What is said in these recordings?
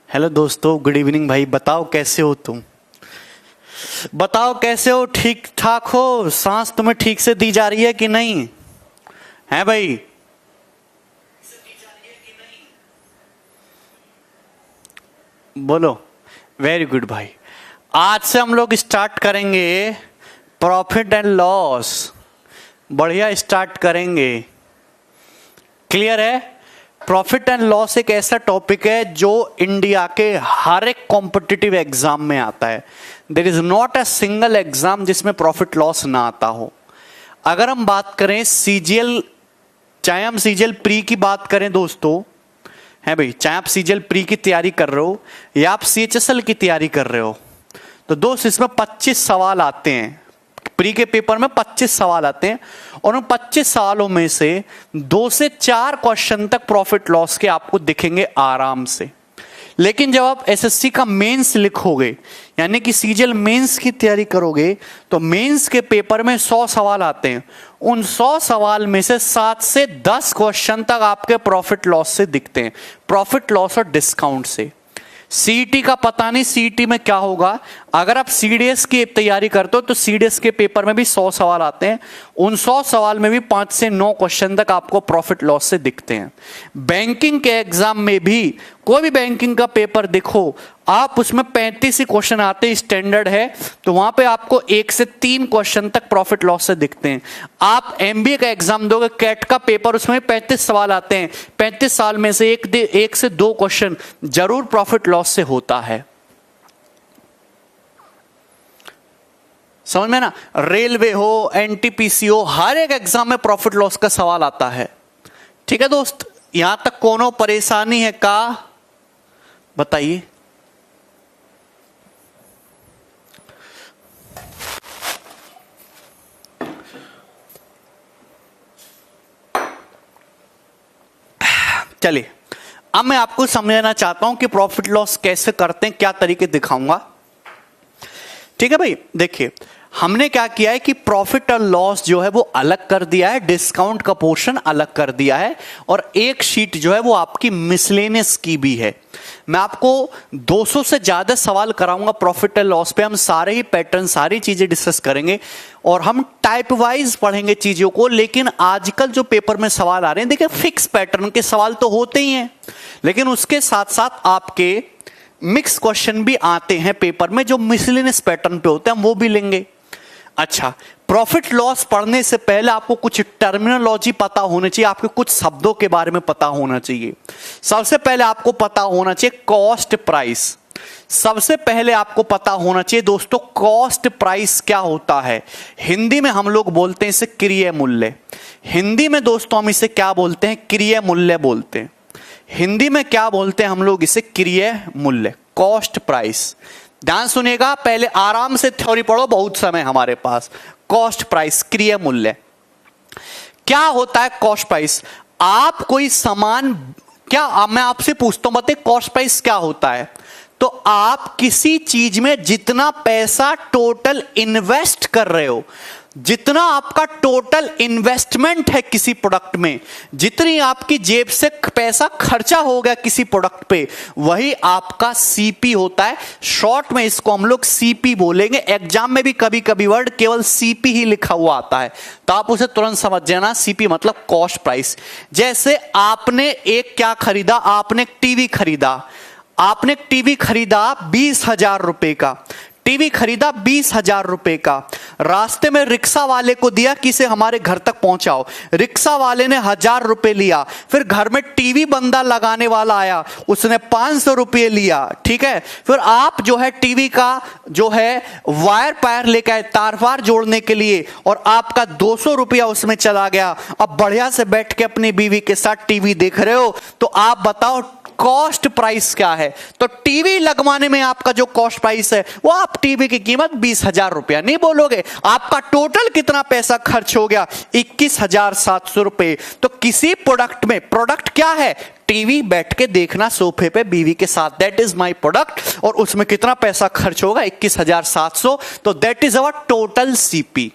Hello दोस्तों, good evening भाई। बताओ कैसे हो तुम? बताओ कैसे हो? ठीक ठाक हो? सांस तुम्हें ठीक से दी जा रही है कि नहीं? है भाई? बोलो। वेरी गुड भाई। आज से हम लोग स्टार्ट करेंगे प्रॉफिट एंड लॉस। बढ़िया स्टार्ट करेंगे। क्लियर है? प्रॉफिट एंड लॉस एक ऐसा टॉपिक है जो इंडिया के हर एक कॉम्पिटिटिव एग्जाम में आता है। There is not a single exam जिसमें प्रॉफिट लॉस ना आता हो। अगर हम बात करें सीजीएल, चाहे हम सीजीएल प्री की बात करें दोस्तों, है भाई, चाहे आप सीजीएल प्री की तैयारी कर रहे हो या आप सीएचएसएल की तैयारी कर रहे हो, तो दोस्त इसमें 25 सवाल आते हैं। प्री के पेपर में 25 सवाल आते हैं और उन 25 सवालों में से 2 से 4 क्वेश्चन तक प्रॉफिट लॉस के आपको दिखेंगे आराम से। लेकिन जब आप एसएससी का मेंस लिखोगे, यानी कि सीजीएल मेंस की तैयारी करोगे, तो मेंस के पेपर में 100 सवाल आते हैं। उन 100 सवाल में से 7 से 10 क्वेश्चन तक आपके प्रॉफिट लॉस से दिखते हैं, प्रॉफिट लॉस और डिस्काउंट से। सीईटी का पता नहीं सीईटी में क्या होगा। अगर आप सीडीएस की तैयारी करते हो तो सीडीएस के पेपर में भी 100 सवाल आते हैं। उन 100 सवाल में भी 5 से 9 क्वेश्चन तक आपको प्रॉफिट लॉस से दिखते हैं। बैंकिंग के एग्जाम में भी कोई भी बैंकिंग का पेपर देखो आप, उसमें 35 ही क्वेश्चन आते हैं, स्टैंडर्ड है, तो वहां पे आपको 1 से 3 क्वेश्चन तक प्रॉफिट लॉस से दिखते हैं। आप एमबीए का एग्जाम दोगे, कैट का पेपर, उसमें 35 सवाल आते हैं। 35 साल में से 1 से 2 क्वेश्चन जरूर प्रॉफिट लॉस से होता है। समझ में ना? रेलवे हो, एनटीपीसी हो, हर एक एग्जाम में प्रॉफिट लॉस का सवाल आता है। ठीक है दोस्त, यहां तक कोनो परेशानी है का? बताइए। चलिए, अब मैं आपको समझाना चाहता हूं कि प्रॉफिट लॉस कैसे करते हैं, क्या तरीके दिखाऊंगा। ठीक है भाई, देखिए हमने क्या किया है कि प्रॉफिट और लॉस जो है वो अलग कर दिया है, डिस्काउंट का पोर्शन अलग कर दिया है, और एक शीट जो है वो आपकी मिसलेनियस की भी है। मैं आपको 200 से ज्यादा सवाल कराऊंगा प्रॉफिट एंड लॉस पे। हम सारे ही पैटर्न, सारी चीजें डिस्कस करेंगे और हम टाइप वाइज पढ़ेंगे चीजों को। लेकिन आजकल जो पेपर में सवाल आ रहे हैं, देखिए फिक्स पैटर्न के सवाल तो होते ही हैं, लेकिन उसके साथ साथ आपके मिक्स क्वेश्चन भी आते हैं पेपर में जो मिसलेनियस पैटर्न पे होते हैं, हम वो भी लेंगे। अच्छा, प्रॉफिट लॉस पढ़ने से पहले आपको कुछ टर्मिनोलॉजी पता होनी चाहिए, आपको कुछ शब्दों के बारे में पता होना चाहिए। सबसे पहले आपको पता होना चाहिए कॉस्ट प्राइस। सबसे पहले आपको पता होना चाहिए दोस्तों कॉस्ट प्राइस क्या होता है। हिंदी में हम लोग बोलते हैं इसे क्रिय मूल्य। हिंदी में दोस्तों हम इसे क्या बोलते हैं? क्रिय मूल्य बोलते हैं। हिंदी में क्या बोलते हैं हम लोग? इसे क्रिय मूल्य, कॉस्ट प्राइस। ध्यान सुनिएगा, पहले आराम से थ्योरी पढ़ो, बहुत समय हमारे पास। कॉस्ट प्राइस, क्रिय मूल्य क्या होता है? कॉस्ट प्राइस, आप कोई सामान, क्या मैं आपसे पूछता हूं, बताइए कॉस्ट प्राइस क्या होता है? तो आप किसी चीज में जितना पैसा टोटल इन्वेस्ट कर रहे हो, जितना आपका टोटल इन्वेस्टमेंट है किसी प्रोडक्ट में, जितनी आपकी जेब से पैसा खर्चा हो गया किसी प्रोडक्ट पे, वही आपका सीपी होता है। शॉर्ट में इसको हम लोग सीपी बोलेंगे। एग्जाम में भी कभी कभी वर्ड केवल सीपी ही लिखा हुआ आता है, तो आप उसे तुरंत समझ जाना, सीपी मतलब कॉस्ट प्राइस। जैसे आपने एक क्या खरीदा? आपने एक टीवी खरीदा। आपने एक टीवी खरीदा 20,000 रुपए का। टीवी खरीदा 20,000 रुपए का। रास्ते में रिक्शा वाले को दिया कि इसे हमारे घर तक पहुंचाओ। रिक्शा वाले ने 1,000 रुपए लिया। फिर घर में टीवी बंदा लगाने वाला आया, उसने 500 रुपए लिया। ठीक है, फिर आप जो है टीवी का जो है वायर पायर लेकर आए तार वार जोड़ने के लिए, और आपका 200 रुपया उसमें चला गया। अब बढ़िया से बैठ के अपनी बीवी के साथ टीवी देख रहे हो, तो आप बताओ कॉस्ट प्राइस क्या है? तो टीवी लगवाने में आपका जो कॉस्ट प्राइस है, वो आप टीवी की कीमत 20,000 रुपया नहीं बोलोगे, आपका टोटल कितना पैसा खर्च हो गया? 21,700 रुपए। तो किसी प्रोडक्ट में, प्रोडक्ट क्या है? टीवी, बैठ के देखना सोफे पे बीवी के साथ, दैट इज माई प्रोडक्ट। और उसमें कितना पैसा खर्च होगा? 21,700। तो that is our total CP.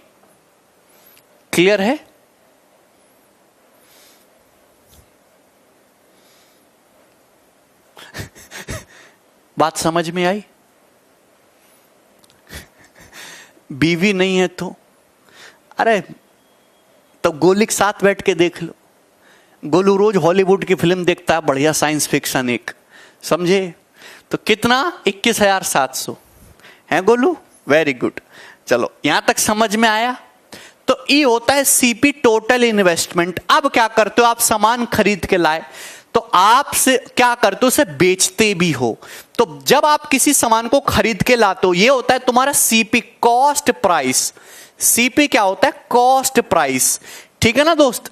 Clear है? बात समझ में आई? बीवी नहीं है तो अरे तो गोली के साथ बैठ के देख लो। गोलू रोज हॉलीवुड की फिल्म देखता है, बढ़िया साइंस फिक्शन एक, समझे? तो कितना 21,700 है गोलू, वेरी गुड। चलो यहां तक समझ में आया। तो ये होता है सीपी टोटल इन्वेस्टमेंट। अब क्या करते हो, आप सामान खरीद के लाए तो आप से क्या करते हो, उसे बेचते भी हो। तो जब आप किसी सामान को खरीद के लाते हो, ये होता है तुम्हारा सीपी, कॉस्ट प्राइस। सीपी क्या होता है, कॉस्ट प्राइस, ठीक है ना दोस्त।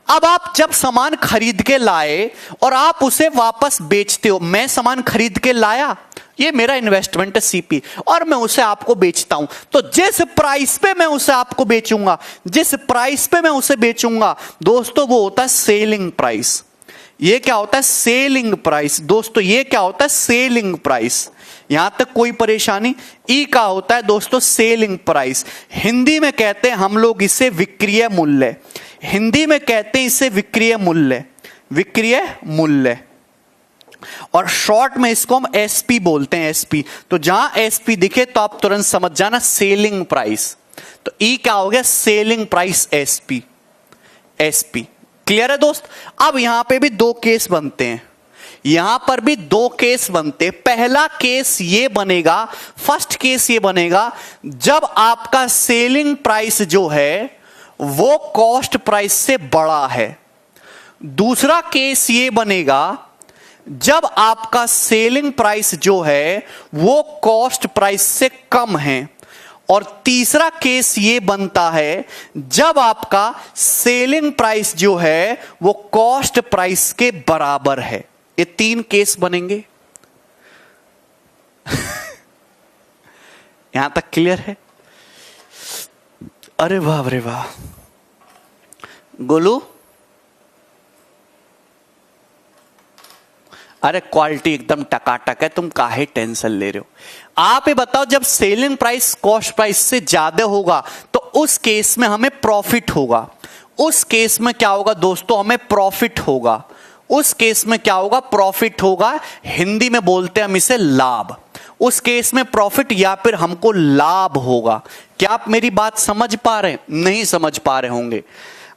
अब आप जब सामान खरीद के लाए और आप उसे वापस बेचते हो, मैं सामान खरीद के लाया, ये मेरा इन्वेस्टमेंट है सीपी, और मैं उसे आपको बेचता हूं, तो जिस प्राइस पे मैं उसे आपको बेचूंगा, जिस प्राइस पे मैं उसे बेचूंगा दोस्तों, वो होता है सेलिंग प्राइस। ये क्या होता है, सेलिंग प्राइस दोस्तों, ये क्या होता है, सेलिंग प्राइस। यहां तक कोई परेशानी? ई का होता है दोस्तों सेलिंग प्राइस। हिंदी में कहते हैं हम लोग इसे विक्रय मूल्य, हिंदी में कहते हैं इसे विक्रय मूल्य, विक्रय मूल्य, और शॉर्ट में इसको हम एसपी बोलते हैं, एसपी। तो जहां एसपी दिखे तो आप तुरंत समझ जाना सेलिंग प्राइस। तो ई क्या हो गया, selling price, SP, SP. Clear है दोस्त? अब यहां पे भी दो केस बनते हैं, यहां पर भी दो केस बनते हैं। पहला केस ये बनेगा, फर्स्ट केस ये बनेगा जब आपका सेलिंग प्राइस जो है वो कॉस्ट प्राइस से बड़ा है। दूसरा केस ये बनेगा जब आपका सेलिंग प्राइस जो है वो कॉस्ट प्राइस से कम है। और तीसरा केस ये बनता है जब आपका सेलिंग प्राइस जो है वो कॉस्ट प्राइस के बराबर है। ये तीन केस बनेंगे। यहां तक क्लियर है? अरे वाह, अरे वाह गोलू, अरे क्वालिटी एकदम टकाटक है, तुम काहे टेंशन ले रहे हो? आप ये बताओ, जब सेलिंग प्राइस कॉस्ट प्राइस से ज्यादा होगा तो उस केस में हमें प्रॉफिट होगा। उस केस में क्या होगा दोस्तों, हमें प्रॉफिट होगा। उस केस में क्या होगा, प्रॉफिट होगा। हिंदी में बोलते हैं हम इसे लाभ। उस केस में प्रॉफिट या फिर हमको लाभ होगा। क्या आप मेरी बात समझ पा रहे हैं? नहीं समझ पा रहे होंगे।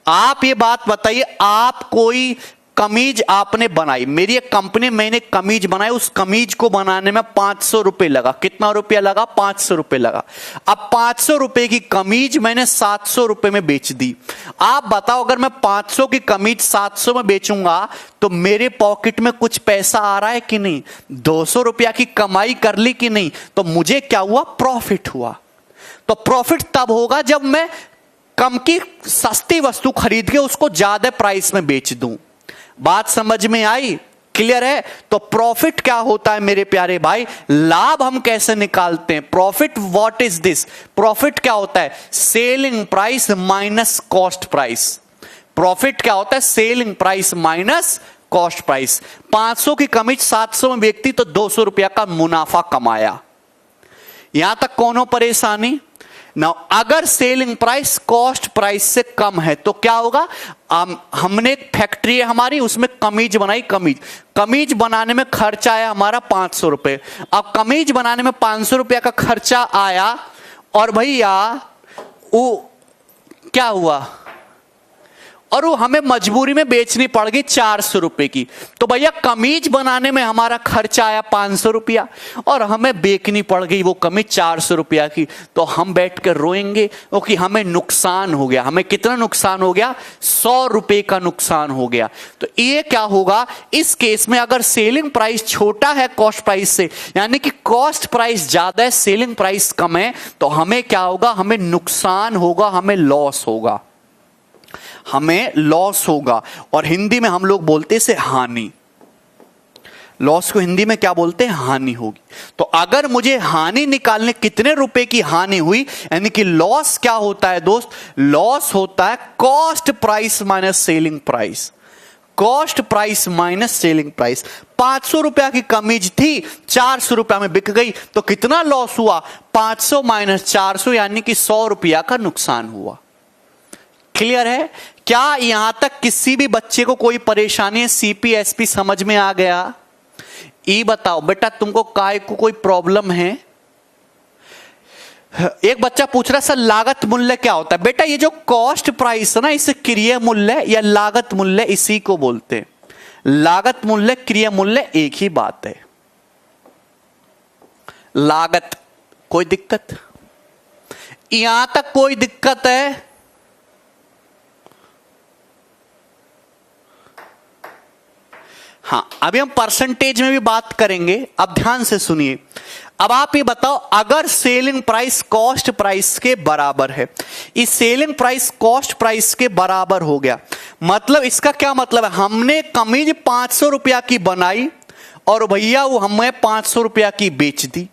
आप ये बात बताइए, आप कोई कमीज आपने बनाई, मेरी एक कंपनी, मैंने कमीज बनाई, उस कमीज को बनाने में 500 रुपए लगा। कितना रुपया लगा? 500 रुपए लगा। अब 500 रुपए की कमीज मैंने 700 रुपए में बेच दी। आप बताओ, अगर मैं 500 की कमीज 700 में बेचूंगा तो मेरे पॉकेट में कुछ पैसा आ रहा है कि नहीं? 200 रुपया की कमाई कर ली कि नहीं? तो मुझे क्या हुआ, प्रॉफिट हुआ। तो प्रॉफिट तब होगा जब मैं कम की सस्ती वस्तु खरीद के उसको ज्यादा प्राइस में बेच दूं। बात समझ में आई? क्लियर है? तो प्रॉफिट क्या होता है मेरे प्यारे भाई? लाभ हम कैसे निकालते हैं? Profit, what is this? Profit क्या होता है? Selling price minus cost price. Profit क्या होता है? Selling price minus cost price. 500 की कमीज 700 में बेचती तो 200 रुपया का मुनाफा कमाया। यहां तक कौन परेशानी? ना, अगर सेलिंग प्राइस कॉस्ट प्राइस से कम है तो क्या होगा? हमने एक फैक्ट्री है हमारी, उसमें कमीज बनाई। कमीज बनाने में खर्चा आया हमारा 500 रुपए। अब कमीज बनाने में 500 रुपया का खर्चा आया और भैया वो क्या हुआ, और वो हमें मजबूरी में बेचनी पड़ गई 400 रुपए की। तो भैया कमीज बनाने में हमारा खर्चा आया 500 रुपया और हमें बेचनी पड़ गई वो कमीज 400 रुपया की। तो हम बैठ कर रोएंगे क्योंकि हमें नुकसान हो गया। हमें कितना नुकसान हो गया? 100 रुपए का नुकसान हो गया। तो ये क्या होगा इस केस में? अगर सेलिंग प्राइस छोटा है कॉस्ट प्राइस से, यानी कि कॉस्ट प्राइस ज्यादा है, सेलिंग प्राइस कम है, तो हमें क्या होगा? हमें नुकसान होगा, हमें लॉस होगा, हमें लॉस होगा। और हिंदी में हम लोग बोलते हैं इसे हानि। लॉस को हिंदी में क्या बोलते हैं? हानि होगी। तो अगर मुझे हानि निकालने, कितने रुपए की हानि हुई, यानी कि लॉस क्या होता है दोस्त? लॉस होता है cost price minus selling price. Cost price minus selling price. 500 रुपया की कमीज थी, 400 रुपया में बिक गई, तो कितना लॉस हुआ? 500 माइनस 400 यानी कि 100 रुपया का नुकसान हुआ। क्लियर है? क्या यहां तक किसी भी बच्चे को कोई परेशानी है? सीपी एसपी समझ में आ गया? ई बताओ बेटा, तुमको काय को कोई प्रॉब्लम है? एक बच्चा पूछ रहा है सर लागत मूल्य क्या होता है? बेटा ये जो कॉस्ट प्राइस है ना, इसे क्रिया मूल्य या लागत मूल्य इसी को बोलते हैं। लागत मूल्य क्रिया मूल्य एक ही बात है। लागत, कोई दिक्कत? यहां तक कोई दिक्कत है? हाँ, अभी हम परसेंटेज में भी बात करेंगे, अब ध्यान से सुनिए। अब आप ये बताओ, अगर सेलिंग प्राइस कॉस्ट प्राइस के बराबर है, इस सेलिंग प्राइस कॉस्ट प्राइस के बराबर हो गया, मतलब इसका क्या मतलब है? हमने कमीज 500 रुपया की बनाई और भैया वो हमें 500 रुपया की बेच दी,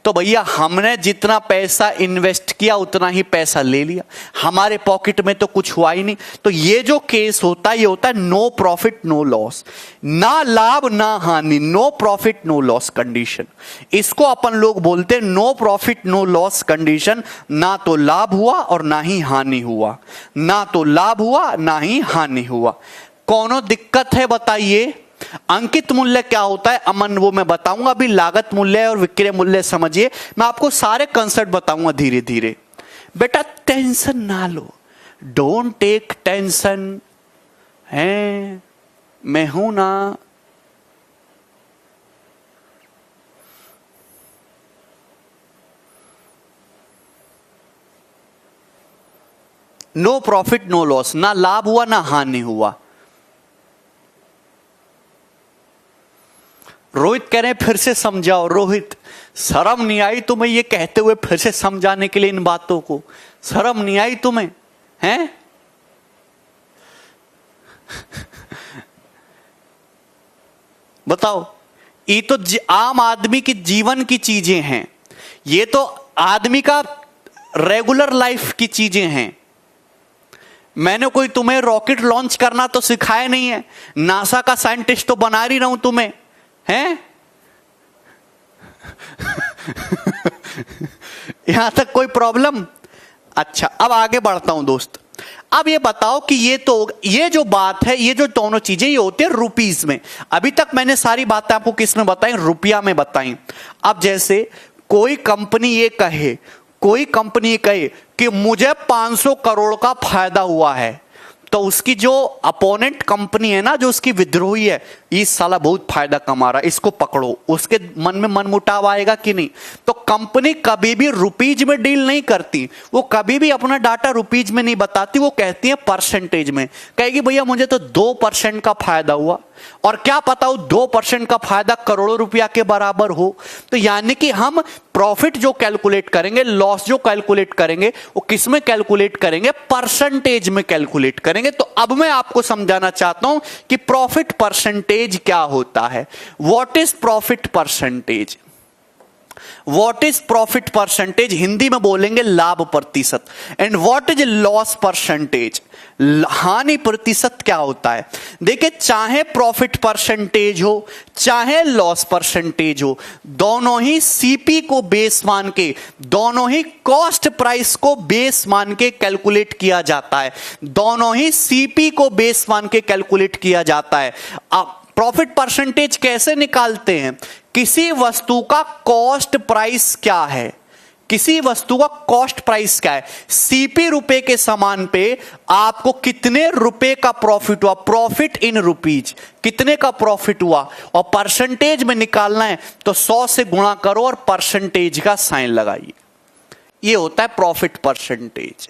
तो भैया हमने जितना पैसा इन्वेस्ट किया उतना ही पैसा ले लिया, हमारे पॉकेट में तो कुछ हुआ ही नहीं। तो ये जो केस होता है, ये होता है नो प्रॉफिट नो लॉस, ना लाभ ना हानि, no profit no loss condition. इसको अपन लोग बोलते हैं no profit no loss condition. ना तो लाभ हुआ और ना ही हानि हुआ, ना तो लाभ हुआ ना ही हानि हुआ। कौनो दिक्कत है बताइए? अंकित मूल्य क्या होता है अमन, वो मैं बताऊंगा। अभी लागत मूल्य और विक्रय मूल्य समझिए, मैं आपको सारे कंसेप्ट बताऊंगा धीरे धीरे। बेटा टेंशन ना लो, डोंट टेक टेंशन, है मैं हूं ना। नो प्रॉफिट नो लॉस, ना लाभ हुआ ना हानि हुआ। रोहित कह रहे हैं फिर से समझाओ। रोहित, शर्म नहीं आई तुम्हें ये कहते हुए फिर से समझाने के लिए? इन बातों को शर्म नहीं आई तुम्हें? हैं? बताओ, ये तो आम आदमी की जीवन की चीजें हैं, ये तो आदमी का रेगुलर लाइफ की चीजें हैं। मैंने कोई तुम्हें रॉकेट लॉन्च करना तो सिखाया नहीं है, नासा का साइंटिस्ट तो बना ही रहा हूं तुम्हें, हैं? यहां तक कोई प्रॉब्लम? अच्छा, अब आगे बढ़ता हूं दोस्त। अब ये बताओ कि ये जो बात है, ये जो दोनों चीजें ये होती है रुपीस में। अभी तक मैंने सारी बातें आपको किस में बताई? रुपया में बताई। अब जैसे कोई कंपनी ये कहे कि मुझे 500 करोड़ का फायदा हुआ है, तो उसकी जो अपोनेंट कंपनी है ना, जो उसकी विद्रोही है, इस साला बहुत फायदा कमा रहा है, इसको पकड़ो, उसके मन में मनमुटाव आएगा कि नहीं? तो कंपनी कभी भी रुपीज में डील नहीं करती, वो कभी भी अपना डाटा रुपीज में नहीं बताती, वो कहती है परसेंटेज में। कहेगी भैया मुझे तो 2% का फायदा हुआ, और क्या पता हो 2% का फायदा करोड़ों रुपया के बराबर हो। तो यानी कि हम प्रॉफिट जो कैलकुलेट करेंगे, लॉस जो कैलकुलेट करेंगे, वो किस में कैलकुलेट करेंगे? परसेंटेज में कैलकुलेट करेंगे। तो अब मैं आपको समझाना चाहता हूं कि प्रॉफिट परसेंटेज क्या होता है। What is profit percentage? What is profit percentage? Hindi में बोलेंगे लाभ प्रतिशत। And what is loss percentage? हानि प्रतिशत क्या होता है? देखिए, चाहे प्रॉफिट परसेंटेज हो चाहे लॉस परसेंटेज हो, दोनों ही सीपी को बेस मान के, दोनों ही कॉस्ट प्राइस को बेस मान के कैलकुलेट किया जाता है, दोनों ही सीपी को बेस मान के कैलकुलेट किया जाता है। अब प्रॉफिट परसेंटेज कैसे निकालते हैं? किसी वस्तु का कॉस्ट प्राइस क्या है, किसी वस्तु का कॉस्ट प्राइस क्या है, सीपी रुपए के समान पे आपको कितने रुपए का प्रॉफिट हुआ, प्रॉफिट इन रुपीज, कितने का प्रॉफिट हुआ, और परसेंटेज में निकालना है तो 100 से गुणा करो और परसेंटेज का साइन लगाइए। ये होता है प्रॉफिट परसेंटेज।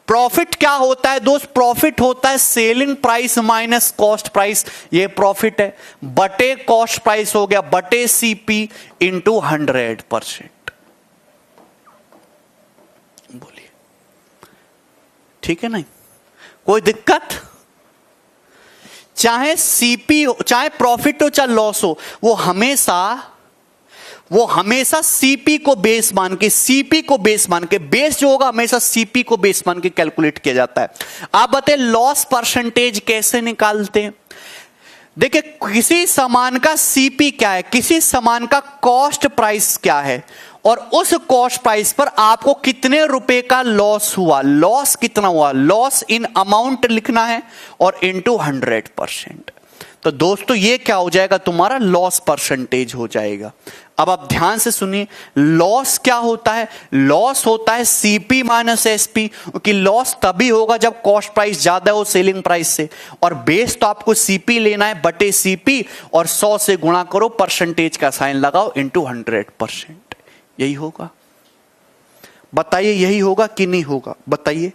प्रॉफिट क्या होता है दोस्त? प्रॉफिट होता है selling price minus cost price, ये प्रॉफिट है, बटे कॉस्ट प्राइस हो गया बटे सीपी इंटू 100%। बोलिए, ठीक है? नहीं कोई दिक्कत? चाहे सीपी हो, चाहे प्रॉफिट हो चाहे लॉस हो, वो हमेशा सीपी को बेस मान के, सीपी को बेस मान के, बेस जो होगा हमेशा सीपी को बेस मान के कैलकुलेट किया जाता है। आप बताइए लॉस परसेंटेज कैसे निकालते हैं? देखिए, किसी सामान का सीपी क्या है, किसी सामान का कॉस्ट प्राइस क्या है, और उस कॉस्ट प्राइस पर आपको कितने रुपए का लॉस हुआ, लॉस कितना हुआ, लॉस इन अमाउंट लिखना है और इनटू 100%। तो दोस्तों ये क्या हो जाएगा, तुम्हारा लॉस परसेंटेज हो जाएगा। अब आप ध्यान से सुनिए, लॉस क्या होता है, लॉस होता है सीपी माइनस एसपी, क्योंकि लॉस तभी होगा जब कॉस्ट प्राइस ज्यादा हो सेलिंग प्राइस से, और बेस तो आपको सीपी लेना है बटे सीपी, और 100 से गुणा करो, परसेंटेज का साइन लगाओ, इंटू 100%। यही होगा। बताइए यही होगा कि नहीं होगा, बताइए।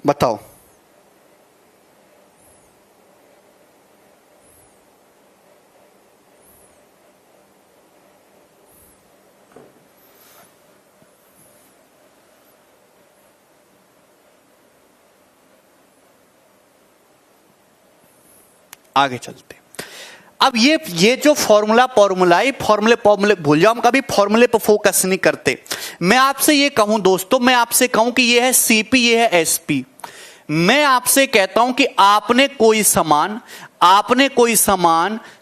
बताओ। आगे चलते। अब ये जो फॉर्मूला फॉर्मूले भूल जाओ, हम कभी फॉर्मूले पर फोकस नहीं करते। मैं आपसे ये कहूं दोस्तों, मैं आपसे कहूं कि ये है सीपी, ये है एसपी। मैं आपसे कहता हूं कि आपने कोई सामान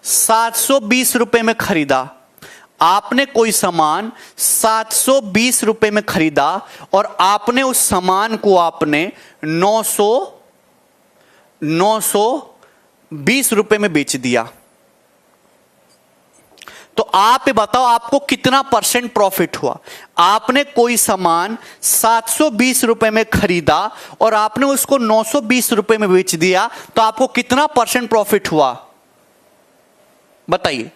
720 रुपए में खरीदा, आपने कोई सामान 720 रुपए में खरीदा, और आपने उस सामान को आपने 920 रुपए में बेच दिया। तो आप ये बताओ आपको कितना परसेंट प्रॉफिट हुआ। आपने कोई सामान 720 रुपए में खरीदा और आपने उसको 920 रुपए में बेच दिया, तो आपको कितना परसेंट प्रॉफिट हुआ, बताइए।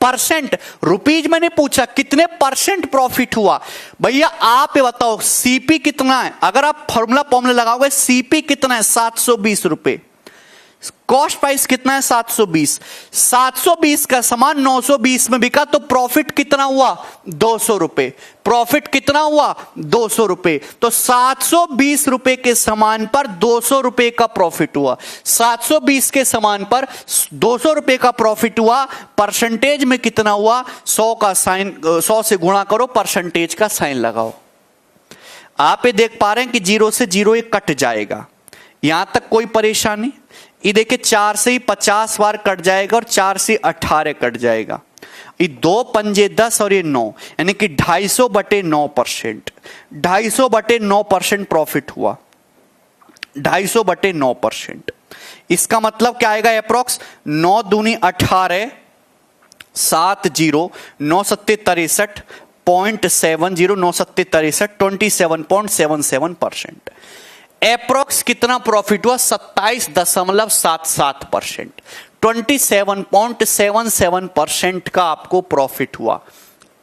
परसेंट, रुपीज मैंने पूछा, कितने परसेंट प्रॉफिट हुआ। भैया आप ये बताओ सीपी कितना है, अगर आप फॉर्मूला लगाओगे, सीपी कितना है 720 रुपए, कॉस्ट प्राइस कितना है 720, 720 का सामान 920 में बिका, तो प्रॉफिट कितना हुआ 200 रुपए, प्रॉफिट कितना हुआ 200 रुपए। तो 720 रुपए के सामान पर 200 रुपए का प्रॉफिट हुआ, 720 के सामान पर 200 रुपए का प्रॉफिट हुआ। परसेंटेज में कितना हुआ, 100 का साइन, 100 से गुणा करो, परसेंटेज का साइन लगाओ। आप ये देख पा रहे हैं कि 0 से 0 ये कट जाएगा, यहां तक कोई परेशानी। ये देखिए 4 से ही 50 बार कट जाएगा और 4 से 18 कट जाएगा। ये 2 पंजे 10 और ये 9, यानी कि 250 बटे 9%, 250 बटे 9% प्रॉफिट हुआ, 250 बटे 9%। इसका मतलब क्या आएगा, अप्रोक्स 9 दूनी 18, 70, 9 सत्ते 63.70, 9 सत्ते 63, 27.77%। एप्रोक्स कितना प्रॉफिट हुआ, 27.77%, 27.77% का आपको प्रॉफिट हुआ।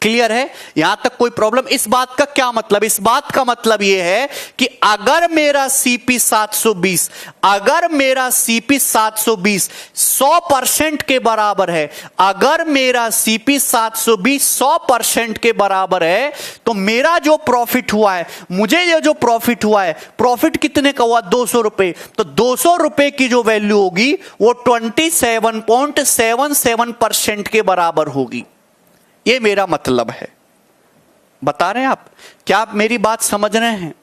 क्लियर है, यहां तक कोई प्रॉब्लम। इस बात का क्या मतलब, इस बात का मतलब यह है कि अगर मेरा सीपी 720, अगर मेरा सीपी 720 100% के बराबर है, अगर मेरा सीपी 720 100% के बराबर है, तो मेरा जो प्रॉफिट हुआ है, मुझे ये जो प्रॉफिट हुआ है, प्रॉफिट कितने का हुआ 200 रुपए, तो 200 रुपए की जो वैल्यू होगी वो 27.77% के बराबर होगी। ये मेरा मतलब है। बता रहे हैं आप, क्या आप मेरी बात समझ रहे हैं,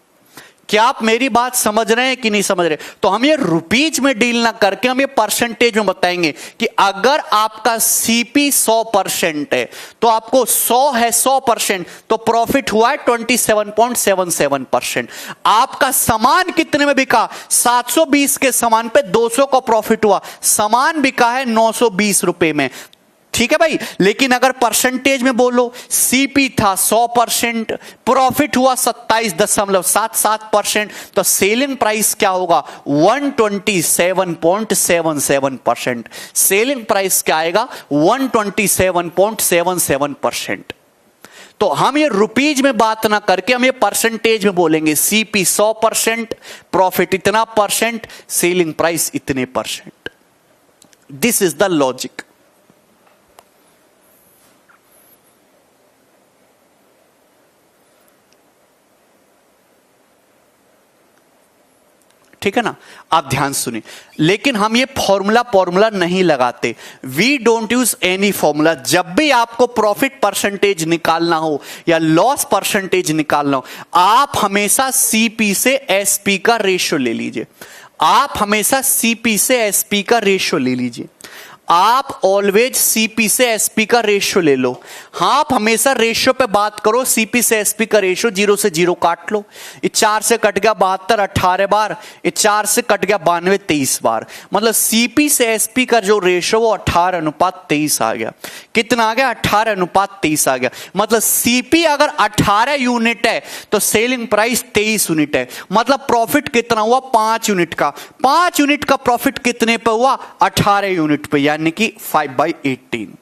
क्या आप मेरी बात समझ रहे हैं कि नहीं समझ रहे। तो हम ये रुपीज में डील ना करके हम ये परसेंटेज में बताएंगे कि अगर आपका सीपी 100% है, तो आपको 100 है 100%, तो प्रॉफिट हुआ है 27.77%। आपका सामान कितने में बिका, 720 के सामान पे 200 का प्रॉफिट हुआ, सामान बिका है 920 रुपए में, ठीक है भाई। लेकिन अगर परसेंटेज में बोलो, सीपी था 100%, प्रॉफिट हुआ 27.77%, तो सेलिंग प्राइस क्या होगा 127.77%। सेलिंग प्राइस क्या आएगा 127.77%। तो हम ये रुपीज में बात ना करके हम ये परसेंटेज में बोलेंगे, सीपी 100%, प्रॉफिट इतना परसेंट, सेलिंग प्राइस इतने percent. This is the logic. ठीक है ना, आप ध्यान सुनिए। लेकिन हम ये फॉर्मूला नहीं लगाते, we don't use any formula. जब भी आपको प्रॉफिट परसेंटेज निकालना हो या लॉस परसेंटेज निकालना हो, आप हमेशा सीपी से एसपी का रेशियो ले लीजिए। आप हमेशा सीपी से एसपी का रेशियो ले लीजिए, आप ऑलवेज सीपी से एसपी का रेशियो ले लो। हाँ, आप हमेशा रेशियो पे बात करो, सीपी से एसपी का रेशियो 0 से 0 काट लो, ये 4 से कट गया 72 18 बार, ये 4 से कट गया 92 23 बार, मतलब सीपी से एसपी का जो रेशियो वो 18:23 आ गया। कितना आ गया? 18:23 आ गया। मतलब सीपी अगर 18 यूनिट है तो सेलिंग प्राइस 23 यूनिट है, मतलब प्रॉफिट कितना हुआ? 5 यूनिट का। 5 यूनिट का प्रॉफिट कितने पे हुआ? 18 यूनिट पे, यानी कि 5/18।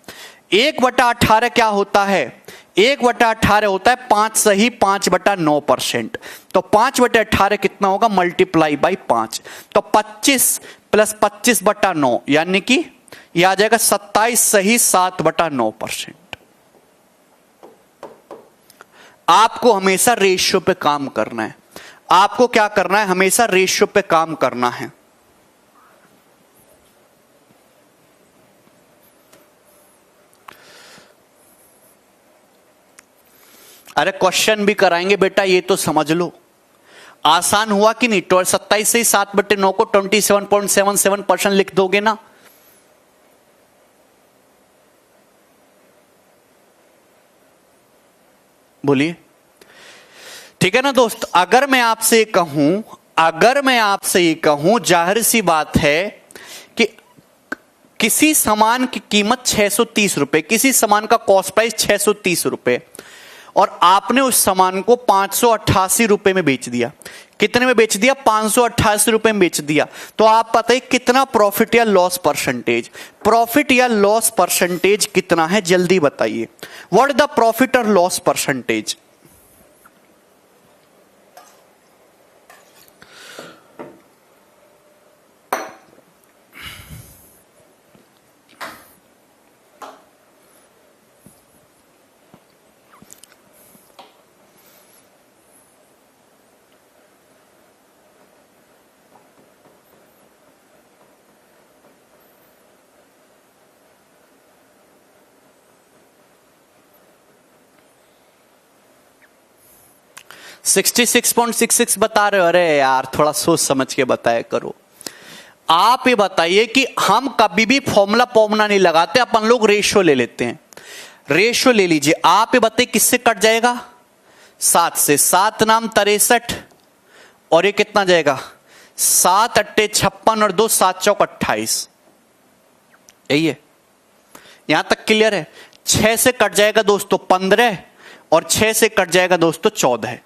1/18 क्या होता है? 1/18 होता है 5 सही 5/9%। तो 5/18 कितना होगा? मल्टीप्लाई बाई 5, तो 25 प्लस 25/9, यानी कि यह आ जाएगा 27 सही 7/9%। आपको हमेशा रेशियो पे काम करना है। आपको क्या करना है? हमेशा रेशियो पे काम करना है। अरे क्वेश्चन भी कराएंगे बेटा, ये तो समझ लो। आसान हुआ कि नहीं? 27 से 7/9 को 27.77% लिख दोगे ना? बोलिए, ठीक है ना दोस्त? अगर मैं आपसे ये कहूं, जाहिर सी बात है कि किसी सामान की कीमत 630 रुपए, किसी सामान का कॉस्ट प्राइस 630 रुपए, और आपने उस सामान को 588 रुपए में बेच दिया। कितने में बेच दिया? 588 रुपए में बेच दिया। तो आप पता है कितना प्रॉफिट या लॉस परसेंटेज? प्रॉफिट या लॉस परसेंटेज कितना है? जल्दी बताइए। व्हाट इज द प्रॉफिट और लॉस परसेंटेज? सिक्सटी 66.66 बता रहे हो? अरे यार थोड़ा सोच समझ के बताया करो। आप ये बताइए कि हम कभी भी फॉर्मूला नहीं लगाते, अपन लोग रेशियो ले लेते हैं। रेशियो ले लीजिए। आप ये बताइए किससे कट जाएगा? 7 से। 7 नाम 63, और ये कितना जाएगा? 7 अट्टे 56 और 2 7 चौक 28। यही है, यहां तक क्लियर है? 6 से कट जाएगा दोस्तों 15, और 6 से कट जाएगा दोस्तों 14।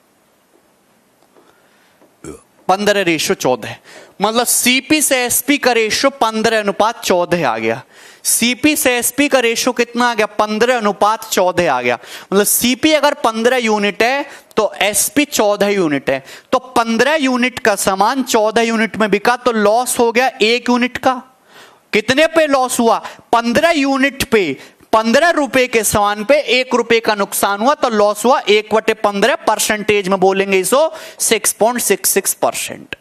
15 रेशियो 14, मतलब सीपी से एसपी का रेशियो 15:14 आ गया। सीपी से एसपी का रेशियो कितना आ गया? 15:14 आ गया। मतलब सीपी अगर 15 यूनिट है तो एसपी 14 यूनिट है। तो 15 यूनिट का सामान 14 यूनिट में बिका, तो लॉस हो गया 1 यूनिट का। कितने पे लॉस हुआ? 15 यूनिट पे, 15 रुपए के सामान पे 1 रुपए का नुकसान हुआ, तो लॉस हुआ 1/15। परसेंटेज में बोलेंगे इसको 6.66%।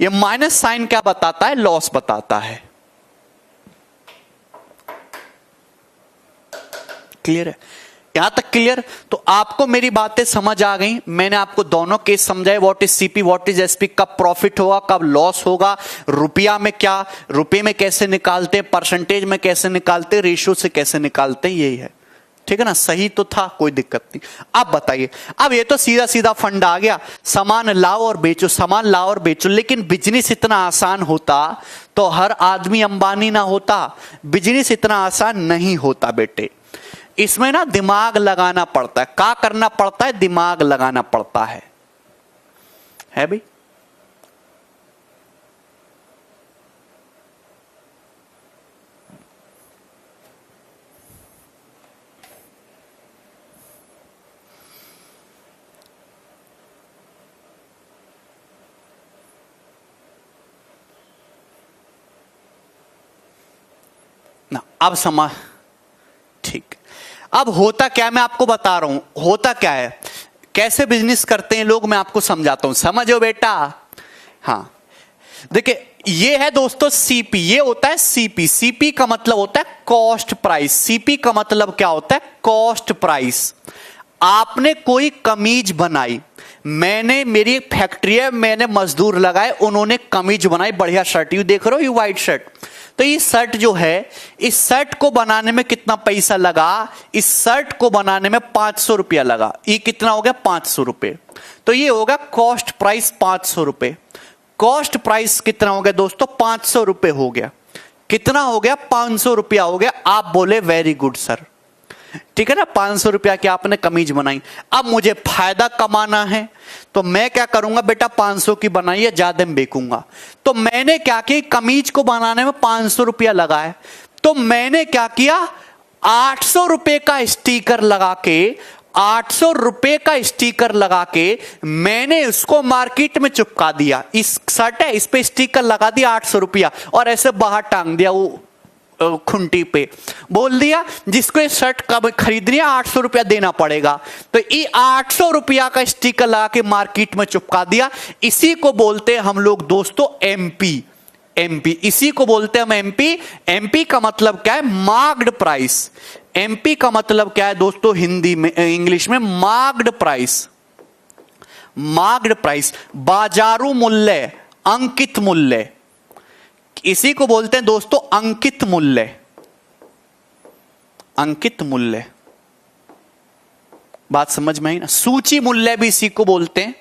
ये माइनस साइन क्या बताता है? लॉस बताता है। क्लियर है? यहां तक क्लियर? तो आपको मेरी बातें समझ आ गई। मैंने आपको दोनों केस समझाए, what is CP, what is SP, कब प्रॉफिट होगा, कब लॉस होगा, रुपया में क्या, रुपये में कैसे निकालते, परसेंटेज में कैसे निकालते, रेशियो से कैसे निकालते, यही है। ठीक है ना? सही तो था, कोई दिक्कत नहीं। अब बताइए, अब ये तो सीधा सीधा फंड आ गया, सामान लाओ और बेचो, सामान लाओ और बेचो। लेकिन बिजनेस इतना आसान होता तो हर आदमी अंबानी ना होता। बिजनेस इतना आसान नहीं होता बेटे, इसमें ना दिमाग लगाना पड़ता है। क्या करना पड़ता है? दिमाग लगाना पड़ता है भाई। ना अब समझ, ठीक। अब होता क्या, मैं आपको बता रहा हूं होता क्या है, कैसे बिजनेस करते हैं लोग, मैं आपको समझाता हूं, समझो बेटा। हाँ देखिए, ये है दोस्तों सीपी, ये होता है सीपी। सीपी का मतलब होता है कॉस्ट प्राइस। सीपी का मतलब क्या होता है? Cost price. आपने कोई कमीज बनाई, मैंने, मेरी एक फैक्ट्री है, मैंने मजदूर लगाए, उन्होंने कमीज बनाई, बढ़िया शर्ट, यू देख रहे हो, ये व्हाइट शर्ट। तो ये शर्ट जो है, इस शर्ट को बनाने में कितना पैसा लगा? इस शर्ट को बनाने में 500 रुपया लगा। ये कितना हो गया? 500 रुपए। तो ये होगा कॉस्ट प्राइस 500 रुपए। कॉस्ट प्राइस कितना हो गया दोस्तों? 500 रुपए हो गया। कितना हो गया? 500 रुपया हो गया। आप बोले वेरी गुड सर, ठीक है ना, 500 रुपया की आपने कमीज बनाई। अब मुझे फायदा कमाना है, तो मैं क्या करूंगा बेटा? 500 की बनाई है, ज्यादा में बेचूंगा। तो मैंने क्या किया? कमीज को बनाने में 500 रुपया लगा है, तो मैंने क्या किया? 800 रुपए का स्टिकर लगा के, 800 रुपए का स्टिकर लगा के मैंने उसको मार्केट में चिपका दिया। इस शर्ट है, इस पे स्टिकर लगा दिया 800 रुपया, और ऐसे बाहर टांग दिया वो खुंटी पे, बोल दिया जिसको ये शर्ट कब खरीदनी है 800 रुपया देना पड़ेगा। तो ये 800 रुपया का स्टिकर लगा के मार्केट में चिपका दिया। इसी को बोलते हैं हम लोग दोस्तों एमपी। एमपी, इसी को बोलते हैं हम एमपी। एमपी का मतलब क्या है? Marked price. एमपी का मतलब क्या है दोस्तों? हिंदी में, इंग्लिश में मार्क्ड प्राइस। मार्क्ड प्राइस, बाजारू मूल्य, अंकित मूल्य, इसी को बोलते हैं दोस्तों अंकित मूल्य। अंकित मूल्य, बात समझ में आई ना? सूची मूल्य भी इसी को बोलते हैं,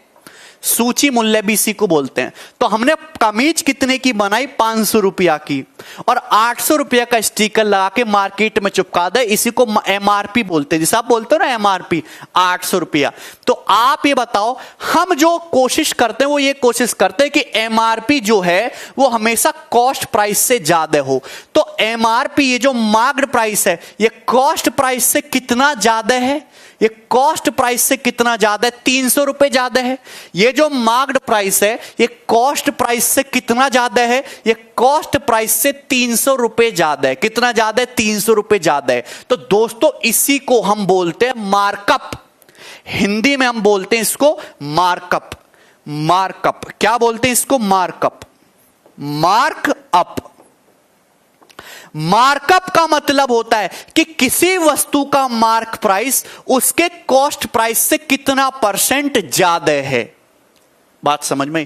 सूची मूल्य भी इसी को बोलते हैं। तो हमने कमीज कितने की बनाई? 500 रुपया की, और 800 रुपया का स्टिकर लगा के मार्केट में चिपका दे, इसी को एमआरपी बोलते हैं। जिसे आप बोलते हो ना एमआरपी, 800 रुपया। तो आप ये बताओ, हम जो कोशिश करते हैं वो ये कोशिश करते हैं कि एमआरपी जो है वो हमेशा कॉस्ट प्राइस से ज्यादा हो। तो एमआरपी, ये जो मार्क्ड प्राइस है, ये कॉस्ट प्राइस से कितना ज्यादा है? ये कॉस्ट प्राइस से कितना ज्यादा है? 300 रुपए ज्यादा है। ये जो मार्क्ड प्राइस है, ये कॉस्ट प्राइस से कितना ज्यादा है? ये कॉस्ट प्राइस से 300 रुपए ज्यादा है। कितना ज्यादा है? 300 रुपए ज्यादा है। तो दोस्तों इसी को हम बोलते हैं मार्कअप। हिंदी में हम बोलते हैं इसको मार्कअप। मार्कअप क्या बोलते हैं इसको? मार्कअप। मार्कअप, मार्कअप का मतलब होता है कि किसी वस्तु का मार्क प्राइस उसके कॉस्ट प्राइस से कितना परसेंट ज्यादा है। बात समझ में?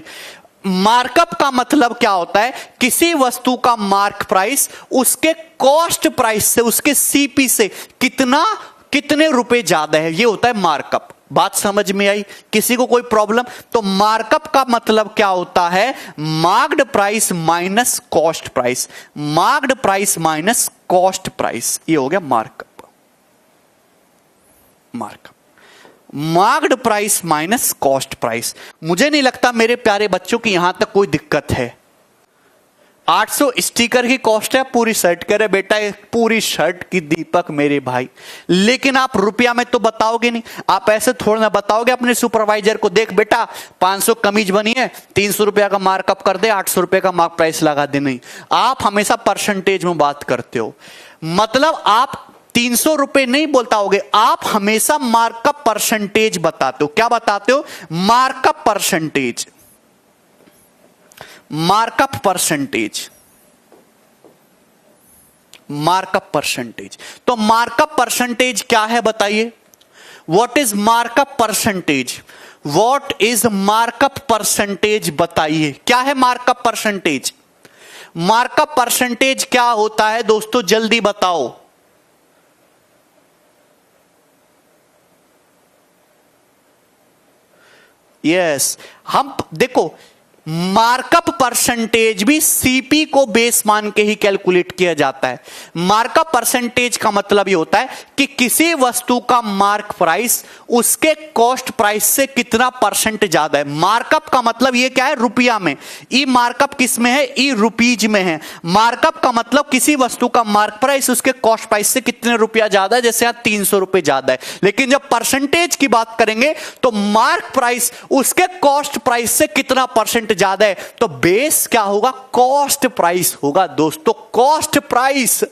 मार्कअप का मतलब क्या होता है? किसी वस्तु का मार्क प्राइस उसके कॉस्ट प्राइस से, उसके सीपी से कितने रुपए ज्यादा है, ये होता है मार्कअप। बात समझ में आई? किसी को कोई प्रॉब्लम? तो मार्कअप का मतलब क्या होता है? Marked price minus cost price. Marked price minus cost price, ये हो गया markup. Markup, marked price minus cost price. मुझे नहीं लगता मेरे प्यारे बच्चों की यहां तक कोई दिक्कत है। 800 स्टिकर की कॉस्ट है पूरी शर्ट। कह रहे बेटा पूरी शर्ट की दीपक मेरे भाई, लेकिन आप रुपया में तो बताओगे नहीं। आप ऐसे थोड़ा ना बताओगे अपने सुपरवाइजर को, देख बेटा 500 कमीज बनी है, 300 रुपया का मार्कअप कर दे, 800 रुपए का मार्क प्राइस लगा दे। नहीं, आप हमेशा परसेंटेज में बात करते हो। मतलब आप 300 रुपए नहीं बताओगे, आप हमेशा मार्कअप परसेंटेज बताते हो। क्या बताते हो? Markup percentage. Markup percentage, markup percentage. तो मार्कअप परसेंटेज क्या है बताइए? What is markup percentage? What is markup percentage बताइए, क्या है मार्कअप परसेंटेज? मार्कअप परसेंटेज क्या होता है दोस्तों, जल्दी बताओ। यस, हम देखो मार्कअप परसेंटेज भी सीपी को बेस मान के ही कैलकुलेट किया जाता है। मार्कअप परसेंटेज का मतलब ये होता है कि किसी वस्तु का मार्क प्राइस उसके कॉस्ट प्राइस से कितना परसेंट ज्यादा है। मार्कअप का मतलब ये क्या है? रुपया में। ई मार्कअप किस में है? ई रुपीज में है। मार्कअप का मतलब किसी वस्तु का मार्क प्राइस उसके कॉस्ट प्राइस से कितने रुपया ज्यादा है। जैसे यहां 300 रुपए ज्यादा है, लेकिन जब परसेंटेज की बात करेंगे तो मार्क प्राइस उसके कॉस्ट प्राइस से कितना परसेंट ज्यादा है, तो बेस क्या होगा? कॉस्ट प्राइस होगा दोस्तों, कॉस्ट प्राइस।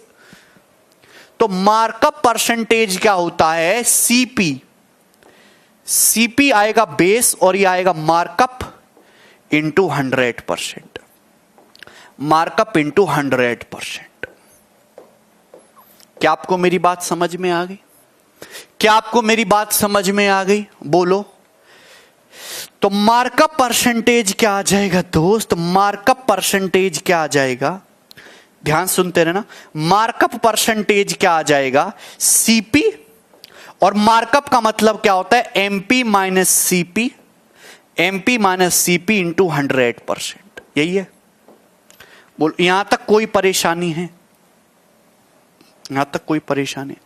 तो मार्कअप परसेंटेज क्या होता है? सीपी। सीपी आएगा बेस और ये आएगा मार्कअप इंटू 100%। Markup into 100%। क्या आपको मेरी बात समझ में आ गई? क्या आपको मेरी बात समझ में आ गई? बोलो। तो मार्कअप परसेंटेज क्या आ जाएगा दोस्त? मार्कअप परसेंटेज क्या आ जाएगा? ध्यान सुनते रहना। मार्कअप परसेंटेज क्या आ जाएगा? सीपी, और मार्कअप का मतलब क्या होता है? MP minus CP, MP minus CP into 100%। यही है। बोल, यहां तक कोई परेशानी है? यहां तक कोई परेशानी?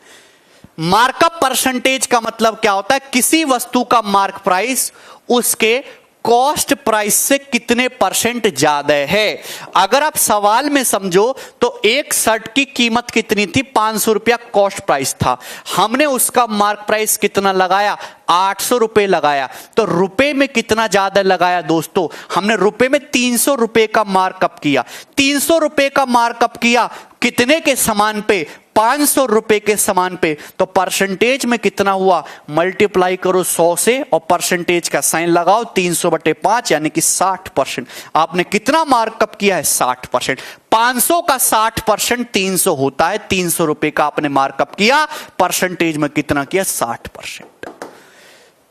मार्कअप परसेंटेज का मतलब क्या होता है? किसी वस्तु का मार्क प्राइस उसके कॉस्ट प्राइस से कितने परसेंट ज्यादा है। अगर आप सवाल में समझो तो एक शर्ट की कीमत कितनी थी? 500 रुपया कॉस्ट प्राइस था। हमने उसका मार्क प्राइस कितना लगाया? 800 रुपए लगाया। तो रुपए में कितना ज्यादा लगाया दोस्तों? हमने रुपए में 300 रुपए का मार्कअप किया। 300 रुपए का मार्कअप किया कितने के समान पे? 500 रुपए के समान पे। तो परसेंटेज में कितना हुआ? मल्टीप्लाई करो 100 से और परसेंटेज का साइन लगाओ, 300/5 यानी कि 60%। आपने कितना मार्कअप किया है? 60%। 500 का 60% 300 होता है। 300 रुपए का आपने मार्कअप किया, परसेंटेज में कितना किया? 60%।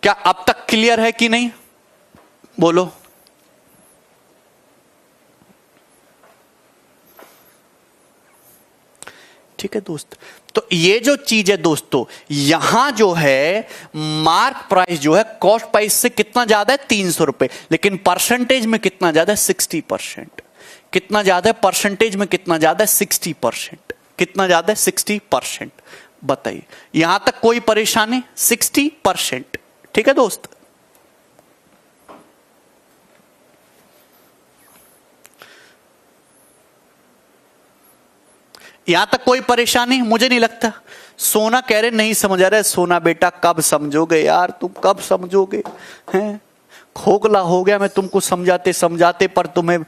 क्या अब तक क्लियर है कि नहीं? बोलो। ठीक है दोस्त। तो ये जो चीज है दोस्तों, यहां जो है मार्क प्राइस जो है कॉस्ट प्राइस से कितना ज्यादा है? 300 रुपए। लेकिन परसेंटेज में कितना ज्यादा है? 60%। कितना ज्यादा है परसेंटेज में? कितना ज्यादा है? 60%। कितना ज्यादा है? 60%। बताइए, यहां तक कोई परेशानी? 60%। ठीक है दोस्त। यहां तक कोई परेशानी? मुझे नहीं लगता। सोना कह रहे नहीं समझ आ रहा है। सोना बेटा कब समझोगे यार, तुम कब समझोगे? हैं, खोखला हो गया मैं तुमको समझाते समझाते, पर तुम्हें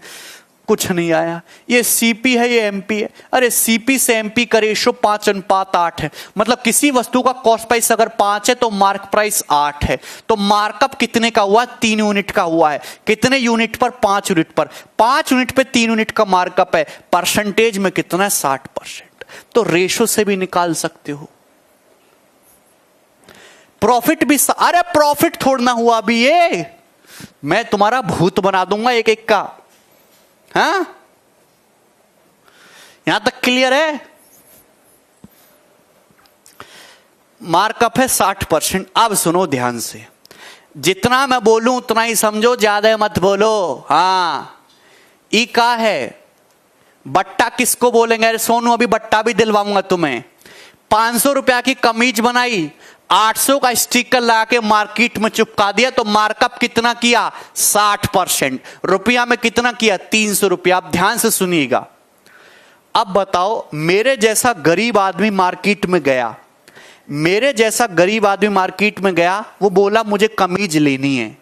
कुछ नहीं आया। ये सीपी है, ये एमपी है। अरे सीपी से एमपी का रेशो 5:8 है। मतलब किसी वस्तु का कॉस्ट प्राइस अगर 5 है तो मार्क प्राइस 8 है। तो मार्कअप कितने का हुआ? 3 यूनिट का हुआ है। कितने यूनिट पर? 5 यूनिट पर। 5 यूनिट पे 3 यूनिट का मार्कअप है। परसेंटेज में कितना है? 60%। तो रेशो से भी निकाल सकते हो। प्रॉफिट भी अरे प्रॉफिट थोड़ना हुआ अभी, ये मैं तुम्हारा भूत बना दूंगा एक एक का। हाँ, यहां तक क्लियर है? मार्कअप है 60%। अब सुनो ध्यान से, जितना मैं बोलूं उतना ही समझो, ज्यादा मत बोलो। हाँ, ई का है बट्टा किसको बोलेंगे? अरे सोनू अभी बट्टा भी दिलवाऊंगा तुम्हें। 500 रुपया की कमीज बनाई, 800 का स्टिकर लगा के मार्केट में चिपका दिया, तो मार्कअप कितना किया? 60%। रुपया में कितना किया? 300 रुपया। आप ध्यान से सुनिएगा। अब बताओ, मेरे जैसा गरीब आदमी मार्केट में गया, मेरे जैसा गरीब आदमी मार्केट में गया, वो बोला मुझे कमीज लेनी है।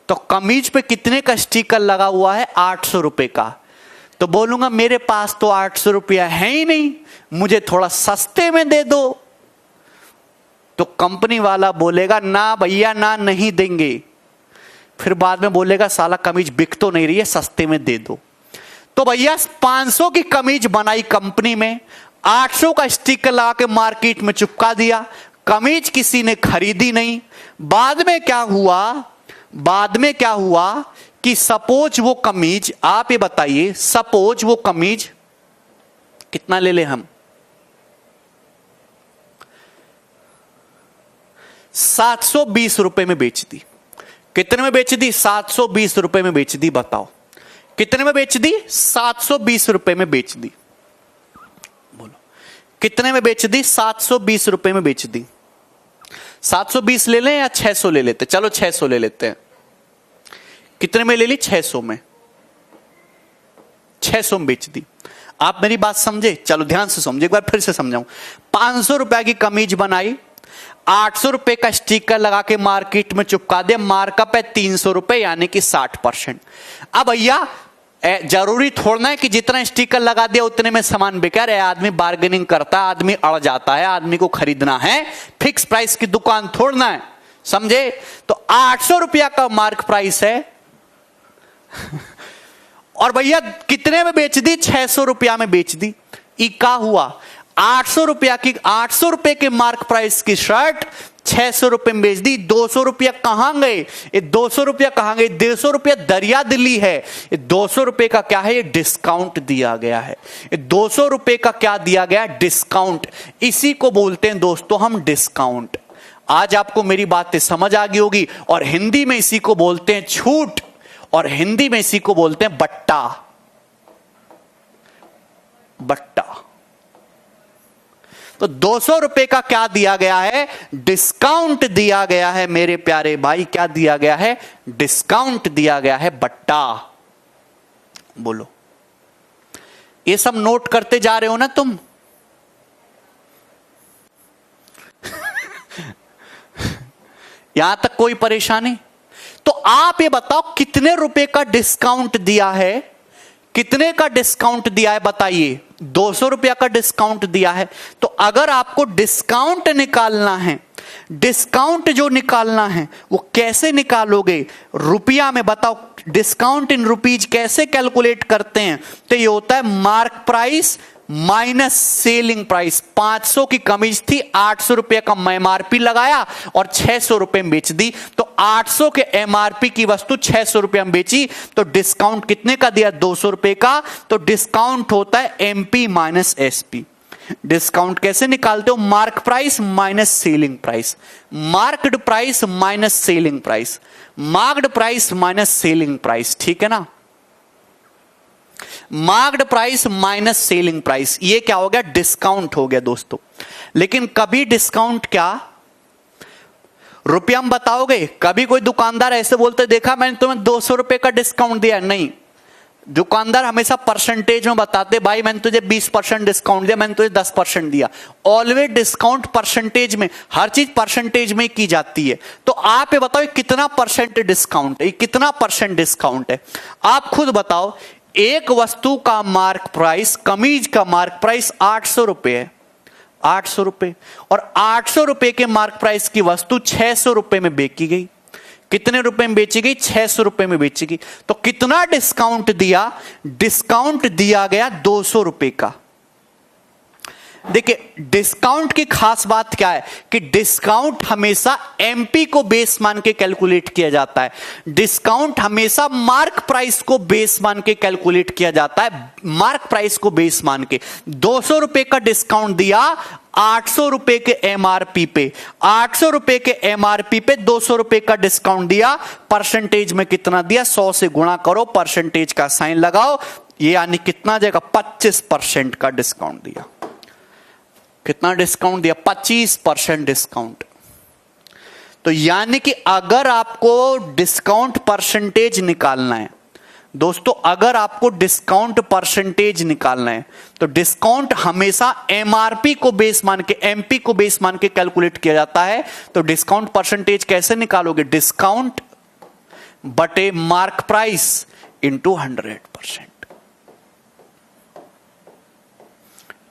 तो कमीज पे कितने का स्टिकर लगा हुआ है? 800 रुपए का। तो बोलूंगा मेरे पास तो 800 रुपया है ही नहीं, मुझे थोड़ा सस्ते में दे दो। तो कंपनी वाला बोलेगा ना भैया ना, नहीं देंगे। फिर बाद में बोलेगा साला कमीज बिक तो नहीं रही है, सस्ते में दे दो। तो भैया 500 की कमीज बनाई कंपनी में, 800 का स्टिकर लगा के मार्केट में चिपका दिया, कमीज किसी ने खरीदी नहीं। बाद में क्या हुआ? बाद में क्या हुआ कि सपोज वो कमीज, आप ये बताइए, सपोज वो कमीज कितना ले ले हम? 720 रुपए में बेच दी। कितने में बेच दी? 720 रुपए में बेच दी। बताओ कितने में बेच दी? 720 रुपए में बेच दी। बोलो कितने में बेच दी? 720 रुपए में बेच दी। 720 ले लें या 600 ले लेते? चलो 600 ले लेते हैं। कितने में ले ली? 600 में। 600 में बेच दी। आप मेरी बात समझे? चलो ध्यान से समझे, एक बार फिर से समझाऊं। 500 रुपए की कमीज बनाई, 800 रुपए का स्टिकर लगा के मार्केट में चिपका दे, मार्कअप है 300 रुपए यानी कि 60%। अब भैया जरूरी थोड़ा है कि जितना स्टिकर लगा दिया उतने में सामान बिका रहे। आदमी बार्गेनिंग करता है, आदमी अड़ जाता है, आदमी को खरीदना है। फिक्स प्राइस की दुकान थोड़ना है, समझे? तो 800 रुपया का मार्क प्राइस है और भैया कितने में बेच दी? 600 रुपया में बेच दी। इका हुआ 800 रुपया की, 800 रुपए के मार्क प्राइस की शर्ट 600 रुपए में बेच दी। 200 रुपया कहां गए? ये 200 रुपया कहां गए? 150 रुपया दरिया दिल्ली है। ये 200 रुपए का क्या है? ये डिस्काउंट दिया गया है। ये 200 रुपए का क्या दिया गया? डिस्काउंट। इसी को बोलते हैं दोस्तों हम डिस्काउंट। आज आपको मेरी बातें समझ आ गई होगी। और हिंदी में इसी को बोलते हैं छूट, और हिंदी में इसी को बोलते हैं बट्टा। बट्टा। तो 200 रुपए का क्या दिया गया है? डिस्काउंट दिया गया है मेरे प्यारे भाई। क्या दिया गया है? डिस्काउंट दिया गया है, बट्टा। बोलो, ये सब नोट करते जा रहे हो ना तुम? यहां तक कोई परेशानी? तो आप ये बताओ कितने रुपए का डिस्काउंट दिया है? कितने का डिस्काउंट दिया है बताइए? 200 रुपया का डिस्काउंट दिया है। तो अगर आपको डिस्काउंट निकालना है, डिस्काउंट जो निकालना है वो कैसे निकालोगे? रुपया में बताओ। डिस्काउंट इन रुपीज कैसे कैलकुलेट करते हैं? तो ये होता है mark price minus selling price. 500 की कमीज थी, 800 रुपए का एमआरपी लगाया और 600 रुपए में बेच दी। तो 800 के एमआरपी की वस्तु 600 रुपए में बेची, तो डिस्काउंट कितने का दिया? 200 रुपए का। तो डिस्काउंट होता है एमपी माइनस एसपी। डिस्काउंट कैसे निकालते हो? Mark price minus selling price. Marked price minus selling price. Marked price minus selling price. ठीक है ना? Marked price minus selling price, ये क्या हो गया? डिस्काउंट हो गया दोस्तों। लेकिन कभी डिस्काउंट क्या रुपया में बताओगे? कभी कोई दुकानदार ऐसे बोलते देखा मैंने तुम्हें 200 रुपए का डिस्काउंट दिया? नहीं, दुकानदार हमेशा परसेंटेज में बताते, भाई मैंने तुझे 20% डिस्काउंट दिया, मैंने तुझे 10% दिया। ऑलवेज डिस्काउंट परसेंटेज में, हर चीज परसेंटेज में की जाती है। तो आप ये बताओ कितना परसेंट डिस्काउंट है? कितना परसेंट डिस्काउंट है? आप खुद बताओ। एक वस्तु का मार्क प्राइस, कमीज का मार्क प्राइस 800 रुपए है, 800 रुपए, और 800 रुपए के मार्क प्राइस की वस्तु 600 रुपए में बेची गई। कितने रुपए में बेची गई? 600 रुपए में बेची गई। तो कितना डिस्काउंट दिया? डिस्काउंट दिया गया 200 रुपए का। देखिए, डिस्काउंट की खास बात क्या है कि डिस्काउंट हमेशा एमपी को बेस मान के कैलकुलेट किया जाता है। डिस्काउंट हमेशा मार्क प्राइस को बेस मान के कैलकुलेट किया जाता है। मार्क प्राइस को बेस मान के 200 रुपए का डिस्काउंट दिया 800 रुपए के एमआरपी पे। 800 रुपए के एमआरपी पे 200 रुपए का डिस्काउंट दिया। परसेंटेज में कितना दिया? 100 से गुणा करो, परसेंटेज का साइन लगाओ, ये यानी कितना जाएगा? 25% का डिस्काउंट दिया। कितना डिस्काउंट दिया? 25% डिस्काउंट। तो यानी कि अगर आपको डिस्काउंट परसेंटेज निकालना है दोस्तों, अगर आपको डिस्काउंट परसेंटेज निकालना है तो डिस्काउंट हमेशा एमआरपी को बेस मान के, एमपी को बेस मान के कैलकुलेट किया जाता है। तो डिस्काउंट परसेंटेज कैसे निकालोगे? डिस्काउंट बटे मार्क प्राइस इंटू 100%,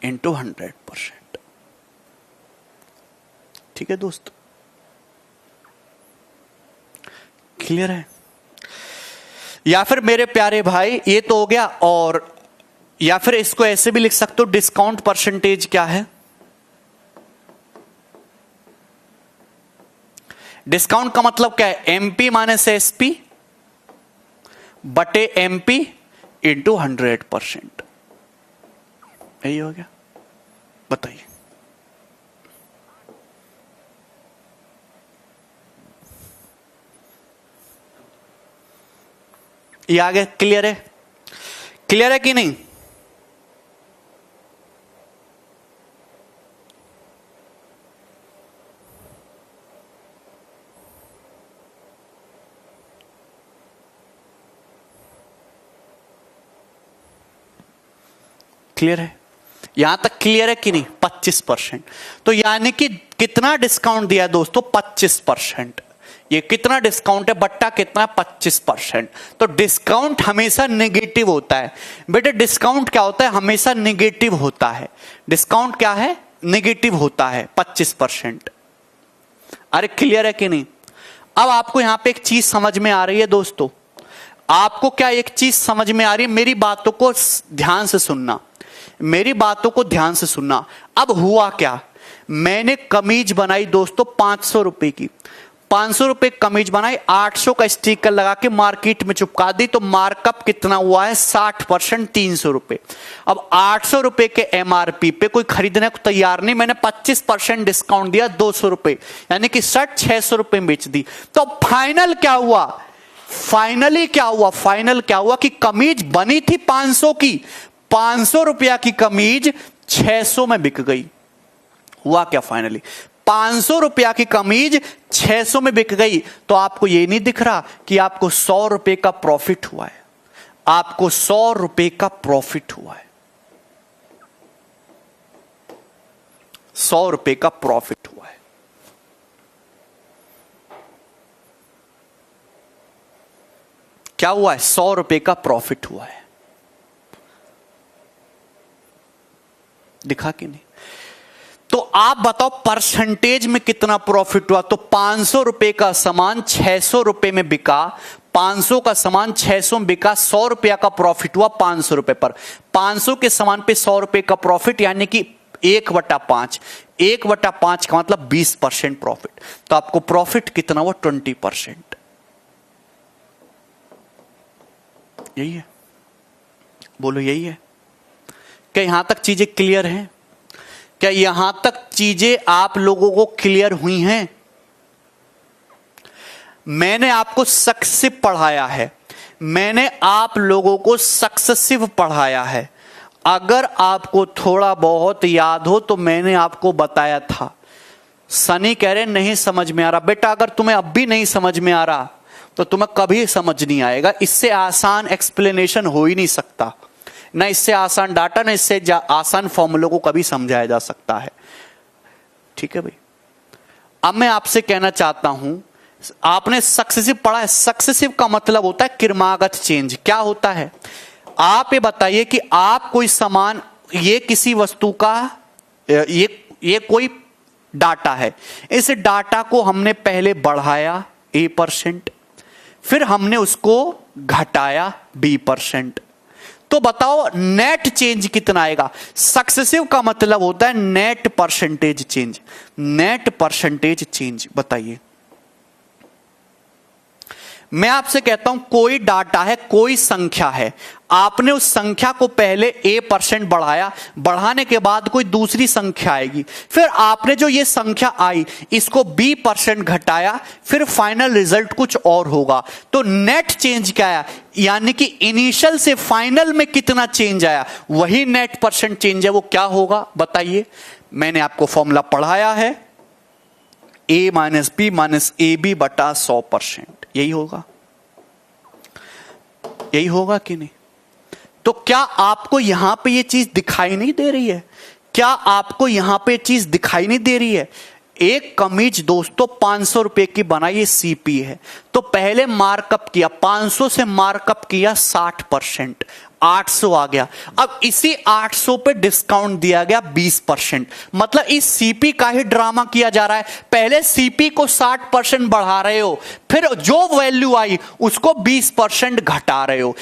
इंटू 100%। ठीक है दोस्तों, क्लियर है? या फिर मेरे प्यारे भाई ये तो हो गया। और या फिर इसको ऐसे भी लिख सकते हो, डिस्काउंट परसेंटेज क्या है? डिस्काउंट का मतलब क्या है? एमपी माइनस एसपी बटे एमपी इंटू 100%। यही हो गया। बताइए, ये आगे क्लियर है? क्लियर है कि नहीं? क्लियर है? यहां तक क्लियर है कि नहीं? 25%। तो यानी कि कितना डिस्काउंट दिया दोस्तों? 25%। ये कितना डिस्काउंट है? बट्टा कितना? 25%। तो डिस्काउंट हमेशा नेगेटिव होता है बेटे। डिस्काउंट क्या होता है? हमेशा नेगेटिव होता है। डिस्काउंट क्या है? नेगेटिव होता है 25%। अरे क्लियर है कि नहीं? अब आपको यहां पे एक चीज समझ में आ रही है दोस्तों। आपको क्या एक चीज समझ में आ रही है? मेरी बातों को ध्यान से सुनना, मेरी बातों को ध्यान से सुनना। अब हुआ क्या? मैंने कमीज बनाई दोस्तों 500 रुपए की, 500 रुपए कमीज बनाई, 800 का स्टिकर लगा के मार्केट में चिपका दी, तो मार्कअप कितना हुआ है 60%, 300 रुपए। अब 800 रुपए के एमआरपी पे कोई खरीदने को तैयार नहीं, मैंने 25% डिस्काउंट दिया 200 रुपए, यानी कि शर्ट 600 रुपए में बेच दी। तो फाइनल क्या हुआ, फाइनली क्या हुआ, फाइनल क्या हुआ कि कमीज बनी थी 500 की, 500 रुपया की कमीज 600 में बिक गई। हुआ क्या फाइनली, 500 रुपया की कमीज 600 में बिक गई। तो आपको ये नहीं दिख रहा कि आपको 100 रुपए का प्रॉफिट हुआ है, आपको 100 रुपए का प्रॉफिट हुआ है, 100 रुपए का प्रॉफिट हुआ है। क्या हुआ है, 100 रुपए का प्रॉफिट हुआ है, दिखा कि नहीं। तो आप बताओ परसेंटेज में कितना प्रॉफिट हुआ। तो 500 रुपए का सामान 600 रुपए में बिका, 500 का सामान 600 में बिका, 100 रुपया का प्रॉफिट हुआ 500 रुपए पर। 500 के सामान पे 100 रुपए का प्रॉफिट, यानी कि 1/5, 1/5 का मतलब 20% प्रॉफिट। तो आपको प्रॉफिट कितना हुआ, 20%। यही है, बोलो यही है। क्या यहां तक चीजें क्लियर हैं? क्या यहां तक चीजें आप लोगों को क्लियर हुई हैं? मैंने आपको सक्सेसिव पढ़ाया है, मैंने आप लोगों को सक्सेसिव पढ़ाया है। अगर आपको थोड़ा बहुत याद हो तो मैंने आपको बताया था। सनी कह रहे नहीं समझ में आ रहा। बेटा अगर तुम्हें अब भी नहीं समझ में आ रहा तो तुम्हें कभी समझ नहीं आएगा। इससे आसान एक्सप्लेनेशन हो ही नहीं सकता, ना इससे आसान डाटा, ना इससे आसान फॉर्मूलों को कभी समझाया जा सकता है। ठीक है भाई। अब मैं आपसे कहना चाहता हूं, आपने सक्सेसिव पढ़ा है। सक्सेसिव का मतलब होता है क्रमागत चेंज। क्या होता है, आप ये बताइए कि आप कोई सामान, ये किसी वस्तु का ये कोई डाटा है, इस डाटा को हमने पहले बढ़ाया A%, फिर हमने उसको घटाया B%। तो बताओ नेट चेंज कितना आएगा। सक्सेसिव का मतलब होता है net percentage change. Net percentage change बताइए। मैं आपसे कहता हूं कोई डाटा है, कोई संख्या है, आपने उस संख्या को पहले A% बढ़ाया, बढ़ाने के बाद कोई दूसरी संख्या आएगी, फिर आपने जो ये संख्या आई इसको B% घटाया, फिर फाइनल रिजल्ट कुछ और होगा। तो नेट चेंज क्या आया, यानी कि इनिशियल से फाइनल में कितना चेंज आया, वही नेट परसेंट चेंज है। वो क्या होगा बताइए। मैंने आपको फॉर्मूला पढ़ाया है, A - B - AB बटा 100%। यही होगा, यही होगा कि नहीं। तो क्या आपको यहां पे ये चीज दिखाई नहीं दे रही है? क्या आपको यहां पे चीज दिखाई नहीं दे रही है? एक कमीज दोस्तों 500 रुपए की बनाई, CP है, तो पहले मार्कअप किया, 500 से मार्कअप किया 60%, 800 आ गया। अब इसी 800 पे डिस्काउंट दिया गया 20%। मतलब इस CP का ही ड्रामा किया जा रहा है। पहले CP को 60% बढ़ा रहे हो, फिर जो वैल्यू आई उसको 20% घटा रहे हो।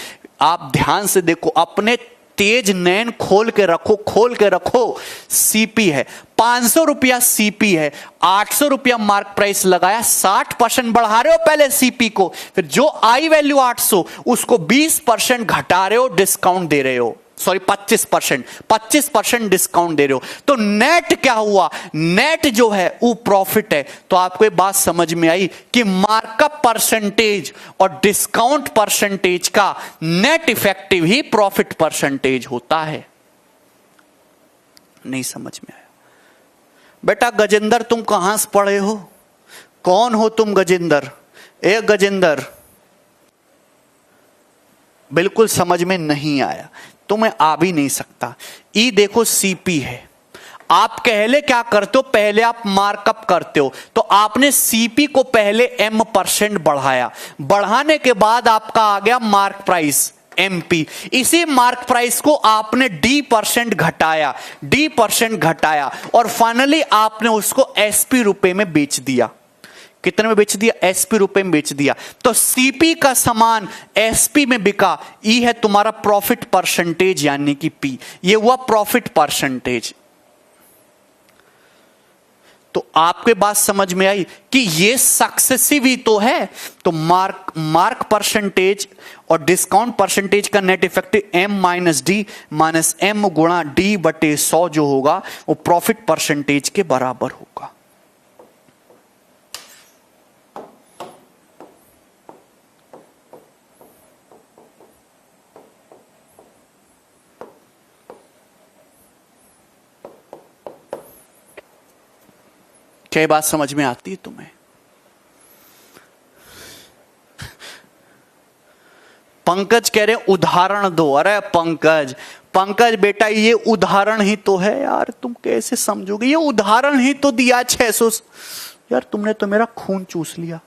आप ध्यान से देखो, अपने तेज नैन खोल के रखो, खोल के रखो। CP है 500 रुपया, CP है 800 रुपया मार्क प्राइस लगाया, 60% बढ़ा रहे हो पहले CP को, फिर जो आई वैल्यू 800 उसको 20% घटा रहे हो, डिस्काउंट दे रहे हो, सॉरी 25% डिस्काउंट दे रहे हो। तो नेट क्या हुआ, नेट जो है वो प्रॉफिट है। तो आपको एक बात समझ में आई कि मार्कअप परसेंटेज और डिस्काउंट परसेंटेज का नेट इफेक्टिव ही प्रॉफिट परसेंटेज होता है। नहीं समझ में आया? बेटा गजेंद्र तुम कहां से पढ़े हो, कौन हो तुम गजेंद्र? ए गजेंद्र, बिल्कुल समझ में नहीं आया तो मैं आ भी नहीं सकता। ई देखो CP है, आप पहले क्या करते हो, पहले आप मार्कअप करते हो। तो आपने CP को पहले M% बढ़ाया, बढ़ाने के बाद आपका आ गया मार्क प्राइस MP। इसी मार्क प्राइस को आपने D% घटाया, D% घटाया, और फाइनली आपने उसको SP रुपए में बेच दिया। कितने में बेच दिया? SP रुपए में बेच दिया। तो CP का सामान SP में बिका। E है तुम्हारा प्रॉफिट परसेंटेज, यानी कि P। ये हुआ प्रॉफिट परसेंटेज। तो आपके बात समझ में आई कि ये सक्सेसिव ही तो है। तो मार्क परसेंटेज और डिस्काउंट परसेंटेज का net effective M minus D minus M गुणा D बटे 100 जो होगा वो प्रॉफिट परसेंटेज के बराबर होगा। क्या बात समझ में आती है तुम्हें? पंकज कह रहे उदाहरण दो। अरे पंकज बेटा ये उदाहरण ही तो है यार, तुम कैसे समझोगे? ये उदाहरण ही तो दिया 600। यार तुमने तो मेरा खून चूस लिया।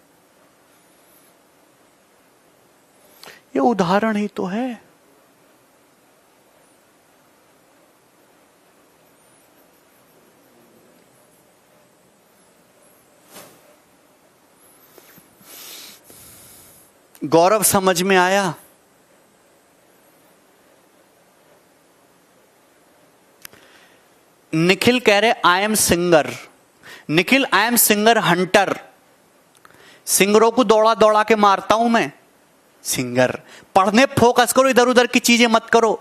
ये उदाहरण ही तो है। गौरव समझ में आया? निखिल कह रहे I am singer. Nikhil I am singer hunter. सिंगरों को दौड़ा दौड़ा के मारता हूं मैं। सिंगर पढ़ने फोकस करो, इधर उधर की चीजें मत करो।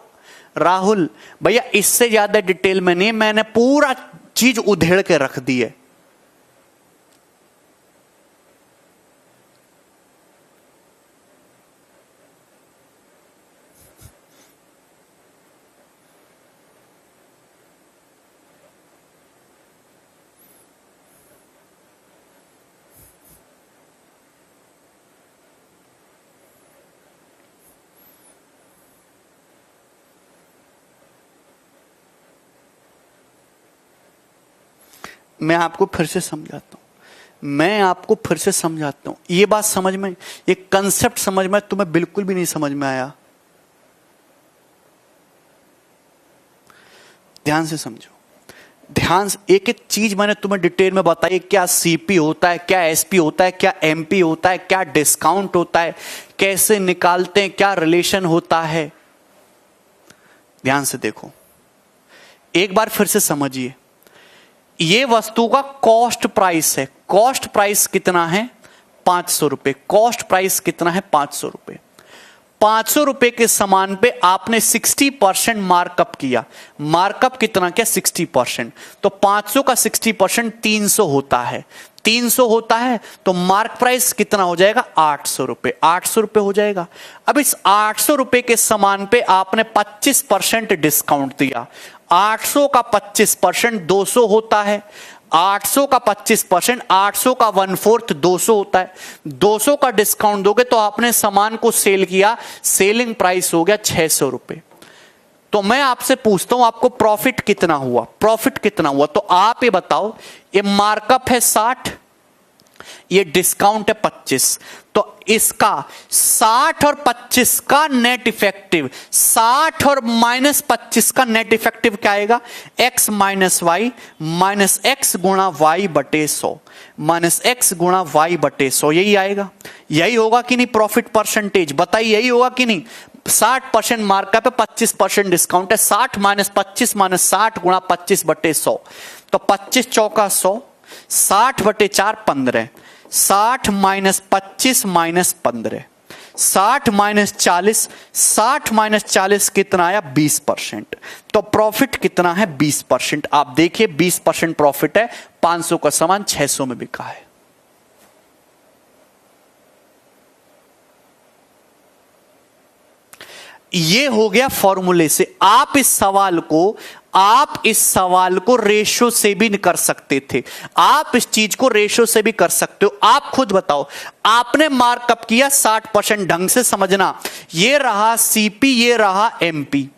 राहुल भैया इससे ज्यादा डिटेल में नहीं, मैंने पूरा चीज उधेड़ के रख दी है। मैं आपको फिर से समझाता हूं, ये बात समझ में, ये कंसेप्ट समझ में तुम्हें बिल्कुल भी नहीं समझ में आया? ध्यान से समझो, ध्यान से। एक एक चीज मैंने तुम्हें डिटेल में बताई। क्या सीपी होता है, क्या एसपी होता है, क्या एमपी होता है, क्या डिस्काउंट होता है, कैसे निकालते हैं, क्या रिलेशन होता है। ध्यान से देखो, एक बार फिर से समझिए। ये वस्तु का कॉस्ट प्राइस है। कॉस्ट प्राइस कितना है? 500 रुपए। कॉस्ट प्राइस कितना है? 500 रुपए। 500 रुपए के सामान पे आपने 60% मार्कअप किया। मार्कअप कितना किया? 60%। तो 500 का 60% 300 होता है। 300 होता है तो मार्क प्राइस कितना हो जाएगा? 800 रुपए। 800 रुपए हो जाएगा। अब इस 800 रुपए के सामान पे आपने 25% डिस्काउंट दिया। 800 का 25% 200 होता है। 800 का 25%, 800 का 1/4 200 होता है। 200 का डिस्काउंट दोगे तो आपने सामान को सेल किया, सेलिंग प्राइस हो गया 600 रुपए। तो मैं आपसे पूछता हूं आपको प्रॉफिट कितना हुआ? प्रॉफिट कितना हुआ? तो आप ये बताओ। ये मार्कअप है 60, ये डिस्काउंट है 25। तो इसका 60 और 25 का नेट इफेक्टिव, 60 और माइनस 25 का नेट इफेक्टिव क्या आएगा? x minus y minus x गुणा वाई बटे 100 माइनस एक्स गुणा वाई बटे 100। यही आएगा। यही होगा कि नहीं? प्रॉफिट परसेंटेज बताइए, यही होगा कि नहीं? 60% मार्कअप है, 25% डिस्काउंट है। 60 माइनस 25 माइनस 60 गुणा 25 बटे 100। तो 25 चौका 100, 60 बटे 4 15। 60 माइनस 25 माइनस 15, 60 माइनस 40, 60 माइनस 40 कितना आया? 20%। तो प्रॉफिट कितना है? 20%। आप देखिए 20% प्रॉफिट है। 500 का सामान 600 में बिका है। ये हो गया फॉर्मूले से। आप इस सवाल को रेशो से भी कर सकते थे। आप इस चीज को रेशो से भी कर सकते हो। आप खुद बताओ, आपने मार्कअप किया 60%। ढंग से समझना, ये रहा सीपी, ये रहा एमपी।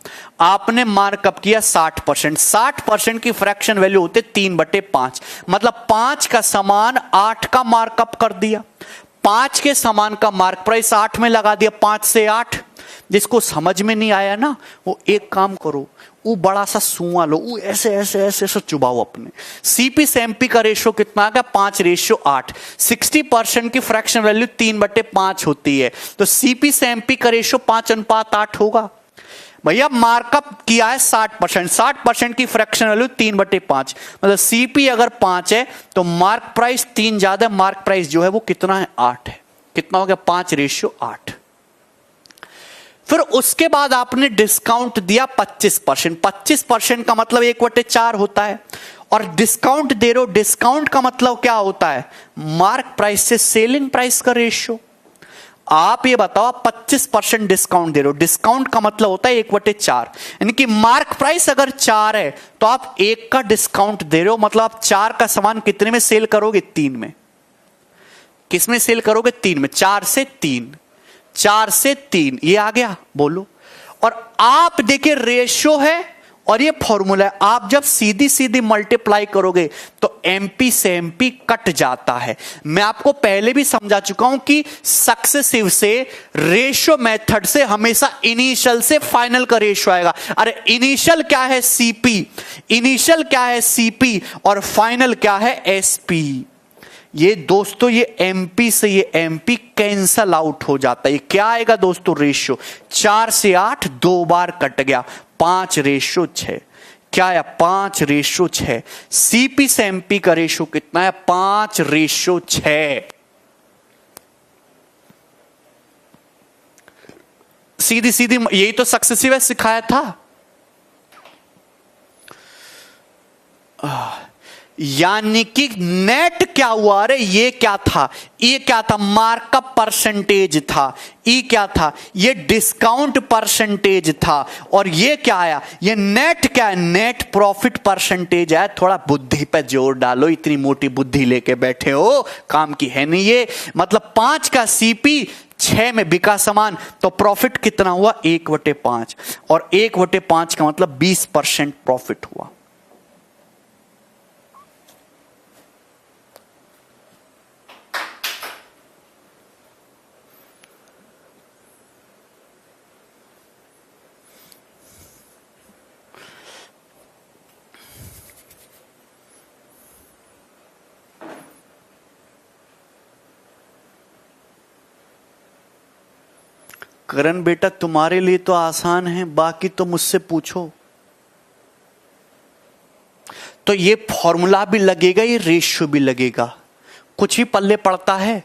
आपने मार्कअप किया 60%। 60% की फ्रैक्शन वैल्यू होते 3/5, मतलब 5 का सामान 8 का मार्कअप कर दिया। 5 के सामान का मार्क प्राइस 8 में लगा दिया। 5 से 8। जिसको समझ में नहीं आया ना, वो एक काम करो, वो बड़ा सा सुआ लो, वो ऐसे ऐसे ऐसे ऐसे चुबाओ अपने। सीपी से एमपी का रेशियो कितना आ गया? 5:8। 60% की फ्रैक्शन वैल्यू 3/5 होती है। तो सीपी से एमपी का रेशियो 5:8 होगा। भैया मार्कअप किया है 60%, 60% की फ्रैक्शन वैल्यू 3/5, मतलब सीपी अगर 5 है तो मार्क प्राइस 3 ज्यादा, मार्क प्राइस जो है वो कितना है 8 है। कितना हो गया 5:8। फिर उसके बाद आपने डिस्काउंट दिया 25%, 25% का मतलब 1/4 होता है, और डिस्काउंट दे रहे हो, डिस्काउंट का मतलब क्या होता है मार्क प्राइस से सेलिंग प्राइस का रेशियो। आप ये बताओ 25% डिस्काउंट दे रहे हो, डिस्काउंट का मतलब होता है 1/4, यानी कि मार्क प्राइस अगर 4 है तो आप 1 का डिस्काउंट दे रहे हो, मतलब आप 4 का सामान कितने में सेल करोगे 3 में। किस में सेल करोगे 3 में, 4 से 3, 4 से 3 ये आ गया बोलो। और आप देखिए रेशियो है और ये फॉर्मूला है, आप जब सीधी सीधी मल्टीप्लाई करोगे तो एमपी से एमपी कट जाता है। मैं आपको पहले भी समझा चुका हूं कि सक्सेसिव से रेशियो मेथड से हमेशा इनिशियल से फाइनल का रेशियो आएगा। अरे इनिशियल क्या है सीपी, इनिशियल क्या है सीपी, और फाइनल क्या है एसपी। ये दोस्तों ये एमपी से ये एमपी कैंसल आउट हो जाता है। ये क्या आएगा दोस्तों रेशियो, 4 से 8 2 बार कट गया, 5:6। क्या है 5:6। सीपी से एमपी का रेशियो कितना है 5:6। सीधी सीधी यही तो सक्सेसिव है सिखाया था। यानी कि नेट क्या हुआ, अरे ये क्या था, ये क्या था मार्कअप परसेंटेज था, ये क्या था ये डिस्काउंट परसेंटेज था, और ये क्या आया ये नेट क्या है नेट प्रॉफिट परसेंटेज है। थोड़ा बुद्धि पे जोर डालो, इतनी मोटी बुद्धि लेके बैठे हो, काम की है नहीं ये। मतलब 5 का सीपी 6 में बिका सामान तो प्रॉफिट कितना हुआ 1/5, और 1/5 का मतलब 20% प्रॉफिट हुआ। करण बेटा तुम्हारे लिए तो आसान है, बाकी तो मुझसे पूछो। तो ये फॉर्मूला भी लगेगा, ये रेशियो भी लगेगा, कुछ ही पल्ले पड़ता है।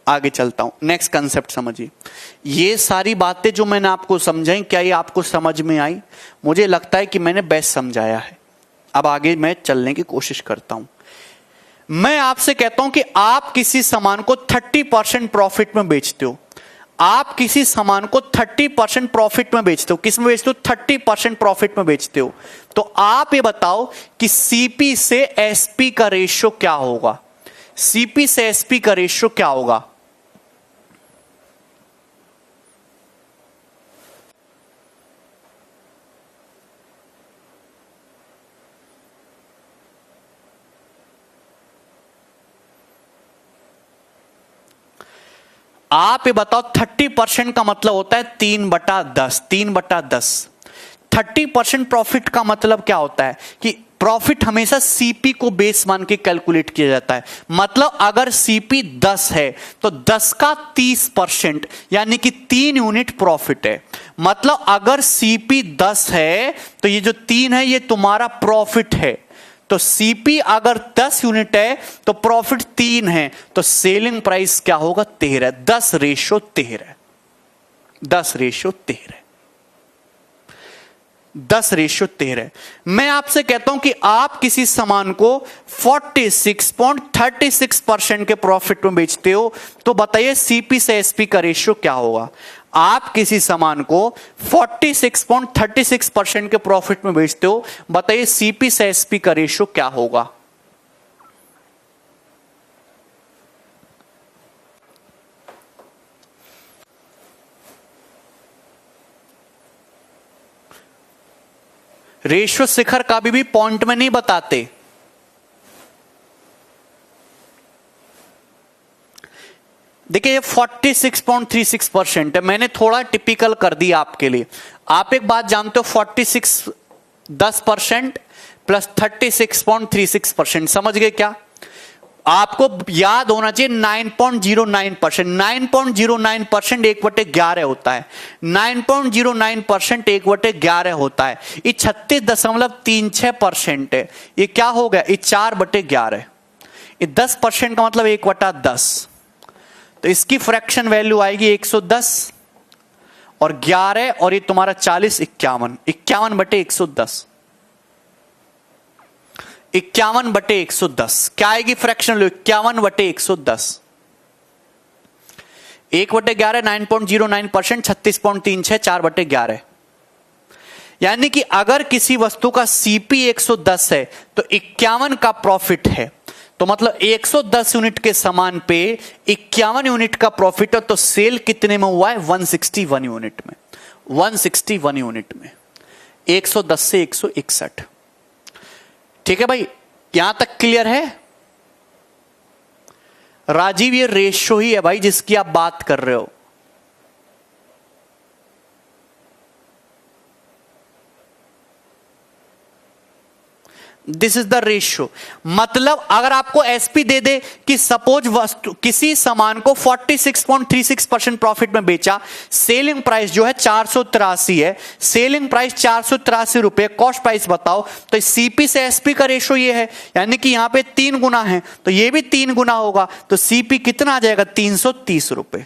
आगे चलता हूं, नेक्स्ट कंसेप्ट समझिए। ये सारी बातें जो मैंने आपको समझाई, क्या ये आपको समझ में आई? मुझे लगता है कि मैंने बेस्ट समझाया है। अब आगे मैं चलने की कोशिश करता हूं। मैं आपसे कहता हूं कि आप किसी सामान को 30% प्रॉफिट में बेचते हो, आप किसी सामान को 30% प्रॉफिट में बेचते हो, किस में बेचते हो 30% प्रॉफिट में बेचते हो, तो आप ये बताओ कि सीपी से एसपी का रेशियो क्या होगा, सीपी से एसपी का रेशियो क्या होगा? आप ये बताओ 30% का मतलब होता है 3/10, 3/10। 30% प्रॉफिट का मतलब क्या होता है कि प्रॉफिट हमेशा सीपी को बेस मान के कैलकुलेट किया जाता है। मतलब अगर सीपी 10 है तो 10 का 30% यानी कि 3 यूनिट प्रॉफिट है। मतलब अगर सीपी 10 है तो ये जो 3 है ये तुम्हारा प्रॉफिट है। तो सीपी अगर 10 यूनिट है तो प्रॉफिट 3 है, तो सेलिंग प्राइस क्या होगा 13, 10:13, 10:13, 10:13। मैं आपसे कहता हूं कि आप किसी सामान को 46.36% के प्रॉफिट में बेचते हो, तो बताइए सीपी से एसपी का रेशियो क्या होगा? आप किसी सामान को 46.36% के प्रॉफिट में बेचते हो, बताइए सीपी से एसपी का रेशियो क्या होगा? रेशियो शिखर कभी भी पॉइंट में नहीं बताते। देखिए ये 46.36% है, मैंने थोड़ा टिपिकल कर दिया आपके लिए। आप एक बात जानते हो 10% प्लस 36.36%, समझ गए क्या? आपको याद होना चाहिए 9.09%। 9.09% 1/11 होता है। 9.09% 1/11 होता है। ये 36.36% है। ये क्या हो गया? ये 4/11। ये 10% का मतलब 1/10। तो इसकी फ्रैक्शन वैल्यू आएगी 110 और 11 और ये तुम्हारा 40, 51। 51/110। 51/110 क्या आएगी फ्रैक्शन वैल्यू? 51/110। 1/11 9.09%, 36.36, 4/11। यानी कि अगर किसी वस्तु का सीपी 110 है तो 51 का प्रॉफिट है, तो मतलब 110 यूनिट के सामान पे 51 यूनिट का प्रॉफिट है। तो सेल कितने में हुआ है? 161 यूनिट में। 161 यूनिट में 110 से 161। ठीक है भाई, यहां तक क्लियर है? राजीव, ये रेशियो ही है भाई जिसकी आप बात कर रहे हो। This is the ratio. मतलब अगर आपको एसपी दे दे कि सपोज वस्तु किसी सामान को 46.36% प्रॉफिट में बेचा, सेलिंग प्राइस जो है 483 है, सेलिंग प्राइस 483 रुपए, कॉस्ट प्राइस बताओ, तो सीपी से एसपी का रेशियो ये है। यानी कि यहां पे 3 गुना है तो ये भी 3 गुना होगा। तो सीपी कितना आ जाएगा? 330 रुपए।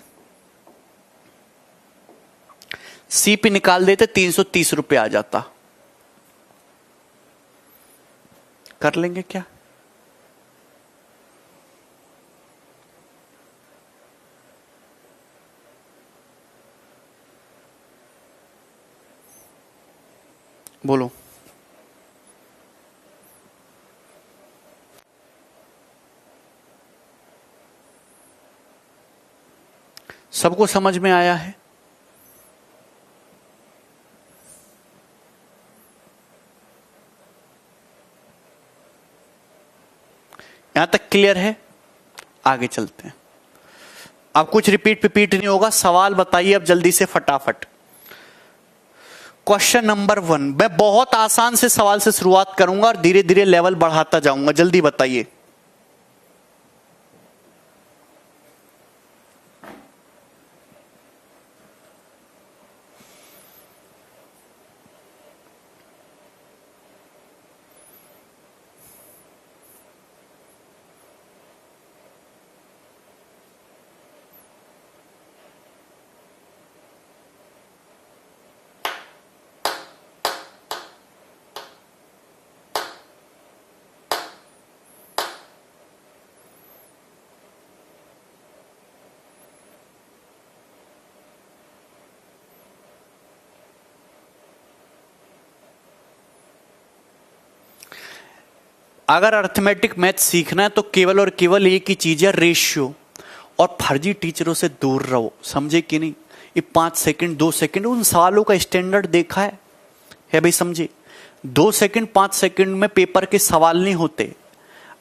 सीपी निकाल देते 330 रुपए आ जाता। कर लेंगे क्या? बोलो। सबको समझ में आया है? यहां तक क्लियर है? आगे चलते हैं। अब कुछ रिपीट नहीं होगा। सवाल बताइए अब जल्दी से फटाफट। क्वेश्चन नंबर 1, मैं बहुत आसान से सवाल से शुरुआत करूंगा और धीरे धीरे लेवल बढ़ाता जाऊंगा। जल्दी बताइए। अगर अर्थमेटिक मैथ सीखना है तो केवल और केवल एक ही चीज है, रेशियो। और फर्जी टीचरों से दूर रहो। समझे कि नहीं? ये 5 सेकंड 2 सेकंड उन सवालों का स्टैंडर्ड देखा है भाई? समझे? 2 सेकंड 5 सेकंड में पेपर के सवाल नहीं होते।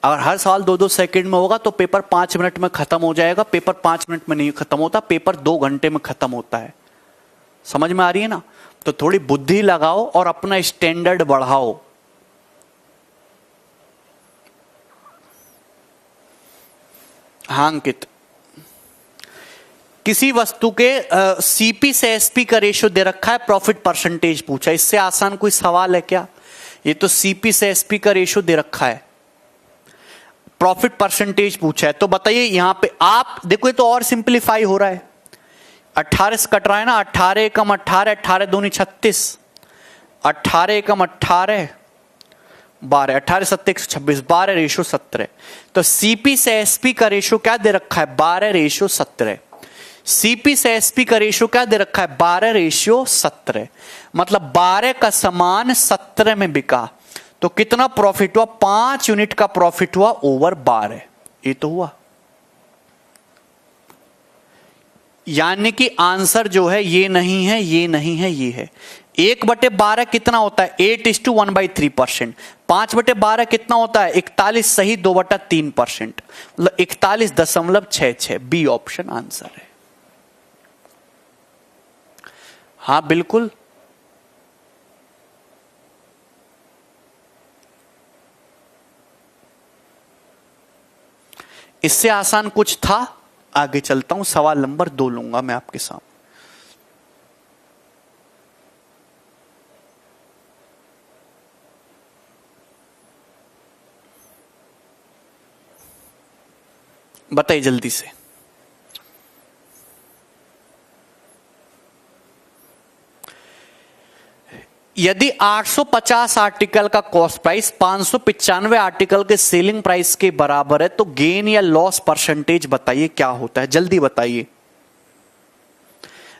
अगर हर सवाल 2-2 सेकंड में होगा तो पेपर 5 मिनट में खत्म हो जाएगा। पेपर 5 मिनट में नहीं खत्म होता, पेपर 2 घंटे में खत्म होता है। समझ में आ रही है ना? तो थोड़ी बुद्धि लगाओ और अपना स्टैंडर्ड बढ़ाओ। हाँ अंकित, किसी वस्तु के सीपी से एसपी का रेशियो दे रखा है, प्रॉफिट परसेंटेज पूछा। इससे आसान कोई सवाल है क्या? ये तो सीपी से एसपी का रेशियो दे रखा है, प्रॉफिट परसेंटेज पूछा है। तो बताइए यहां पे आप देखो, ये तो और सिंपलीफाई हो रहा है। 18 से कट रहा है ना, 18 कम 18, 18 दूनी 36, 18 कम 18 12, 18 7 126, 12 रेशियो 17। तो सीपी से एसपी का रेशियो क्या दे रखा है? 12 रेशियो 17। सीपी से एसपी का रेशियो क्या दे रखा है? 12 रेशियो 17। मतलब 12 का सामान 17 में बिका तो कितना प्रॉफिट हुआ? 5 यूनिट का प्रॉफिट हुआ ओवर 12। ये तो हुआ। यानी कि आंसर जो है ये नहीं है, ये नहीं है, ये है। 1/12 कितना होता है? 8:1/3%। 5/12 कितना होता है? 41 सही 2/3%। मतलब 41.66। बी ऑप्शन आंसर है। हाँ बिल्कुल। इससे आसान कुछ था? आगे चलता हूं, सवाल नंबर 2 लूंगा मैं आपके सामने। बताइए जल्दी से। यदि 850 आर्टिकल का कॉस्ट प्राइस 595 आर्टिकल के सेलिंग प्राइस के बराबर है तो गेन या लॉस परसेंटेज बताइए क्या होता है, जल्दी बताइए।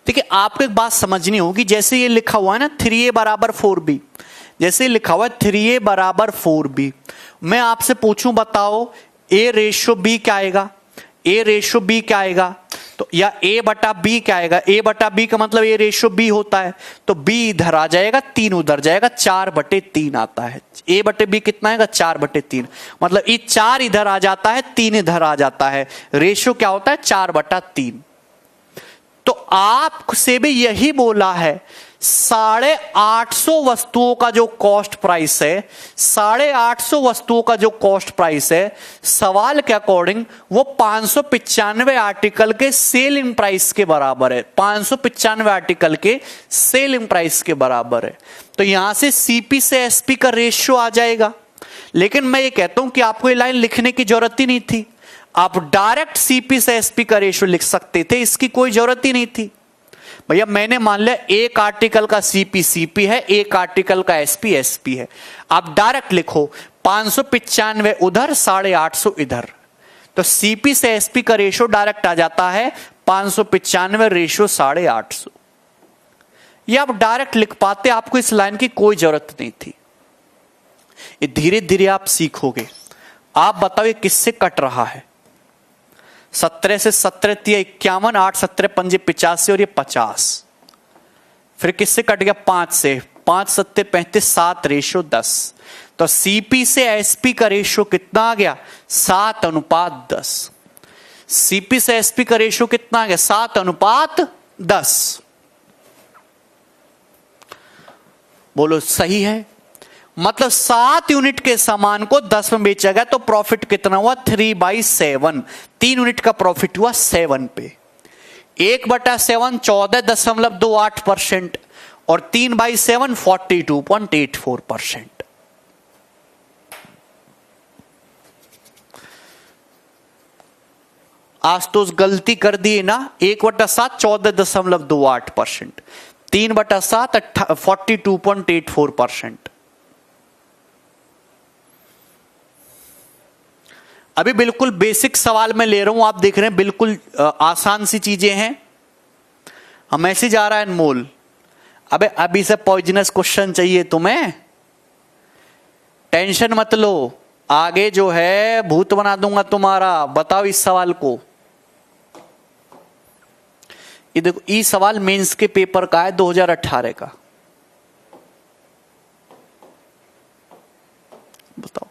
देखिए आपको एक बात समझनी होगी, जैसे ये लिखा हुआ है ना 3a बराबर 4b, जैसे लिखा हुआ है 3a बराबर 4b, मैं आपसे पूछूं बताओ a रेशियो b क्या आएगा? a रेशियो b क्या आएगा? तो या a बटा b क्या आएगा? a बटा b का मतलब a रेशियो b होता है, तो b इधर आ जाएगा, 3 उधर जाएगा, 4/3 आता है। a बटे b कितना आएगा? 4/3, मतलब ये 4 इधर आ जाता है, 3 इधर आ जाता है, रेशियो क्या होता है? 4/3। तो आपसे भी यही बोला है, 850 वस्तुओं का जो कॉस्ट प्राइस है, 850 वस्तुओं का जो कॉस्ट प्राइस है, सवाल के अकॉर्डिंग वो 595 आर्टिकल के सेलिंग प्राइस के बराबर है। 595 आर्टिकल के सेलिंग प्राइस के बराबर है। तो यहां से सीपी से एसपी का रेशियो आ जाएगा। लेकिन मैं ये कहता हूं कि आपको ये लाइन लिखने की जरूरत ही नहीं थी, आप डायरेक्ट सीपी से एसपी का रेशियो लिख सकते थे, इसकी कोई जरूरत ही नहीं थी। भैया मैंने मान लिया एक आर्टिकल का सीपी सीपी है, एक आर्टिकल का एसपी एसपी है, आप डायरेक्ट लिखो 595 उधर, 850 इधर, तो सीपी से एसपी का रेशियो डायरेक्ट आ जाता है 595 रेशियो 850। ये आप डायरेक्ट लिख पाते, आपको इस लाइन की कोई जरूरत नहीं थी। ये धीरे धीरे आप सीखोगे। आप बताओ ये किससे कट रहा है? 17 से 17 3 51, 8 17 5 85 और ये 50। फिर किससे कट गया? 5 से, 5 7 35, 7 रेशियो 10। तो सीपी से एसपी का रेशियो कितना आ गया? 7:10। सीपी से एसपी का रेशियो कितना आ गया? 7:10। बोलो सही है? मतलब 7 यूनिट के सामान को 10 में बेचा गया तो प्रॉफिट कितना हुआ? 3/7। 3 यूनिट का प्रॉफिट हुआ 7 पे। 1/7 14.28% और 3/7 42.84%। आज तो उस गलती कर दी ना, 1/7 14.28%, 3/7 42.84%। अभी बिल्कुल बेसिक सवाल मैं ले रहा हूं, आप देख रहे हैं बिल्कुल आसान सी चीजें हैं। हम मैसेज आ रहा है अनमोल, अबे अभी से पॉइजनस क्वेश्चन चाहिए तुम्हें? टेंशन मत लो, आगे जो है भूत बना दूंगा तुम्हारा। बताओ इस सवाल को, ये देखो, ये सवाल मेंस के पेपर का है 2018 का। बताओ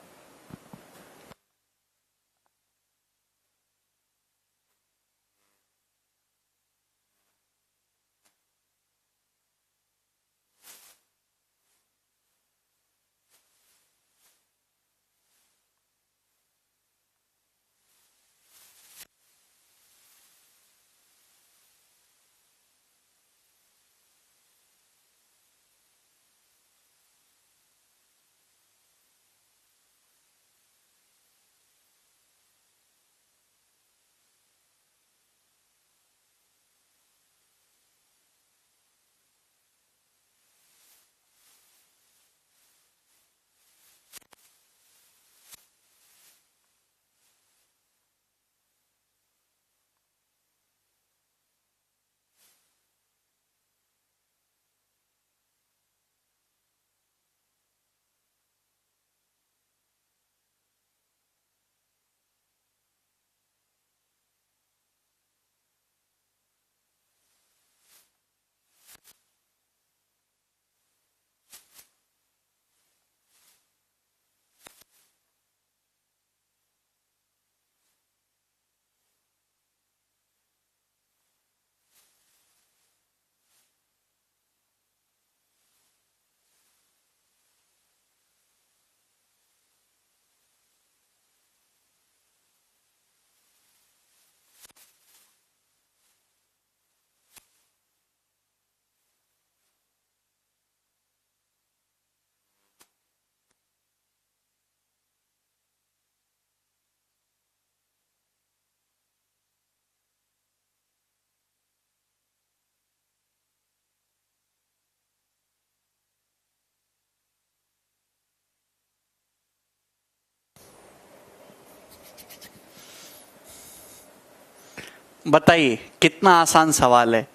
बताइए कितना आसान सवाल है।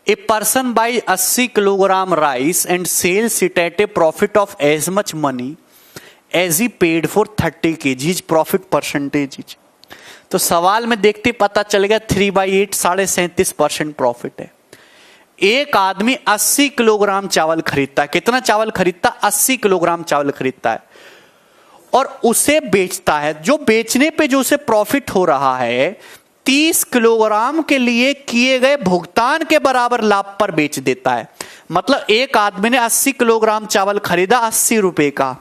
A person buy 80 kilogram rice and sells it at a profit of as much money as he paid for 30 kg, profit percentage is. तो सवाल में देखते पता चल गया 3/8 37% प्रॉफिट है। एक आदमी 80 किलोग्राम चावल खरीदता है। कितना चावल खरीदता? 80 किलोग्राम चावल खरीदता है और उसे बेचता है। जो बेचने पे जो उसे प्रॉफिट हो रहा है 30 किलोग्राम के लिए किए गए भुगतान के बराबर लाभ पर बेच देता है। मतलब एक आदमी ने 80 किलोग्राम चावल खरीदा 80 रुपए का,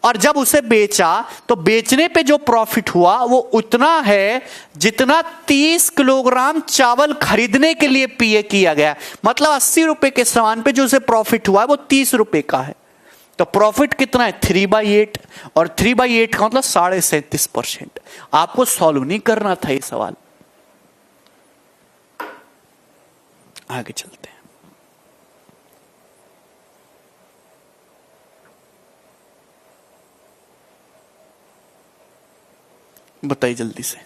और जब उसे बेचा तो बेचने पे जो प्रॉफिट हुआ वो उतना है जितना 30 किलोग्राम चावल खरीदने के लिए पे किया गया। मतलब 80 रुपए के सामान पे जो उसे प्रॉफिट हुआ है वो 30 रुपए का है। तो प्रॉफिट कितना है? 3/8, और 3/8 का मतलब 37%। आपको सॉल्व नहीं करना था ये सवाल। आगे चलते हैं। बताइए जल्दी से।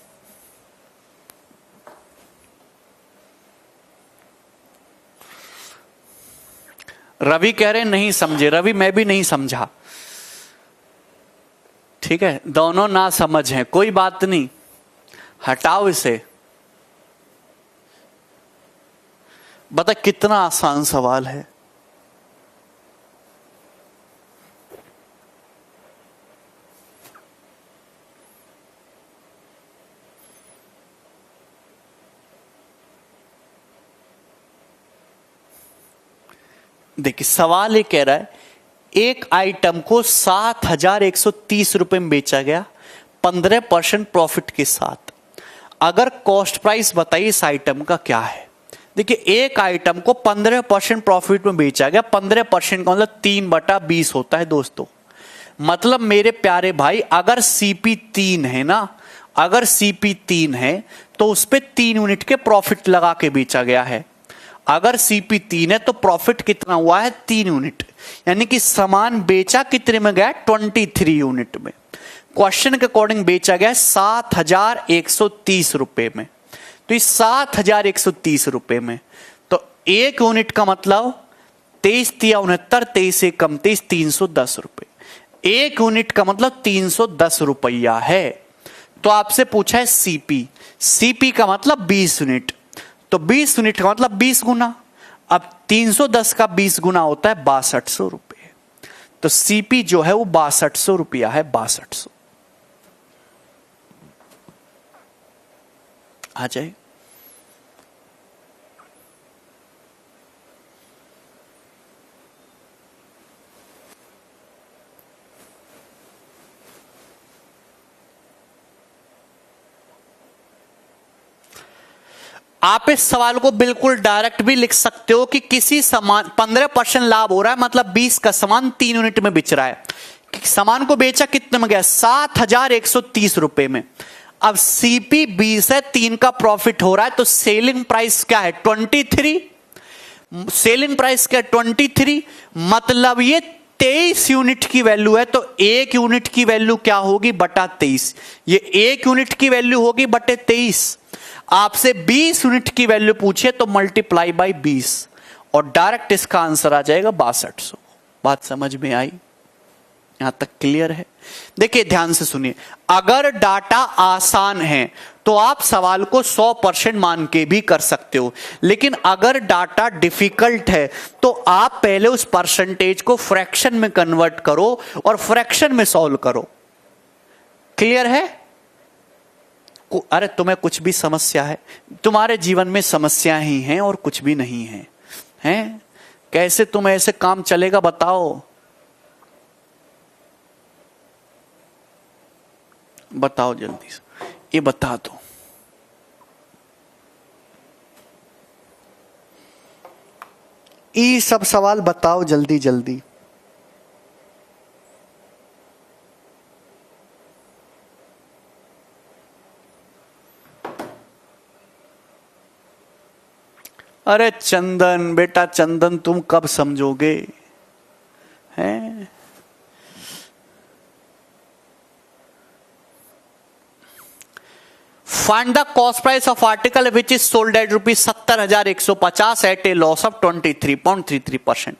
रवि कह रहे नहीं समझे। रवि मैं भी नहीं समझा। ठीक है, दोनों ना समझ हैं, कोई बात नहीं, हटाओ इसे। बता कितना आसान सवाल है। देखिए सवाल ये कह रहा है एक आइटम को 7,130 रुपए में बेचा गया 15% प्रॉफिट के साथ। अगर कॉस्ट प्राइस बताइए इस आइटम का क्या है। देखिए एक आइटम को 15% प्रॉफिट में बेचा गया। 15% का मतलब 3/20 होता है दोस्तों। मतलब मेरे प्यारे भाई अगर सीपी 3 है ना, अगर सीपी 3 है तो उस पर 3 यूनिट के प्रॉफिट लगा के बेचा गया है। अगर सीपी 3 है तो प्रॉफिट कितना हुआ है? 3 यूनिट। यानी कि सामान बेचा कितने में गया? 23 यूनिट में। क्वेश्चन के अकॉर्डिंग बेचा गया 7,130 रुपए में। तो इस 7,130 रुपए में तो एक यूनिट का मतलब 23 × 69, 23 से कम 23, 310 रुपए। एक यूनिट का मतलब 310 रुपया है। तो आपसे पूछा है सीपी। सीपी का मतलब 20 यूनिट, तो 20 यूनिट का मतलब 20 गुना। अब 310 का 20 गुना होता है 6200 रुपये। तो सीपी जो है वो 6200 रुपया है। 6200 आ जाए। आप इस सवाल को बिल्कुल डायरेक्ट भी लिख सकते हो कि किसी सामान 15% लाभ हो रहा है, मतलब 20 का सामान 3 यूनिट में बिच रहा है। सामान को बेचा कितने में गया? 7,130 रुपए में। अब सीपी 20 है, 3 का प्रॉफिट हो रहा है, तो सेलिंग प्राइस क्या है? 23। सेलिंग प्राइस क्या है? 23। मतलब ये 23 यूनिट की वैल्यू है, तो एक यूनिट की वैल्यू क्या होगी? बटा 23। ये एक यूनिट की वैल्यू होगी बटे 23। आपसे 20 यूनिट की वैल्यू पूछे तो मल्टीप्लाई बाई 20 और डायरेक्ट इसका आंसर आ जाएगा 6200। बात समझ में आई? यहां तक क्लियर है? देखिए ध्यान से सुनिए। अगर डाटा आसान है तो आप सवाल को 100% मान के भी कर सकते हो, लेकिन अगर डाटा डिफिकल्ट है तो आप पहले उस परसेंटेज को फ्रैक्शन में कन्वर्ट करो और फ्रैक्शन में सॉल्व करो। क्लियर है? अरे तुम्हें कुछ भी समस्या है? तुम्हारे जीवन में समस्याएं ही हैं और कुछ भी नहीं है। हैं? कैसे तुम ऐसे काम चलेगा बताओ? बताओ जल्दी से, ये बता दो। ये सब सवाल बताओ जल्दी जल्दी। अरे चंदन बेटा, चंदन तुम कब समझोगे? हैं? Find the cost price of article which is sold at ₹70,150 at a loss of 23.33%।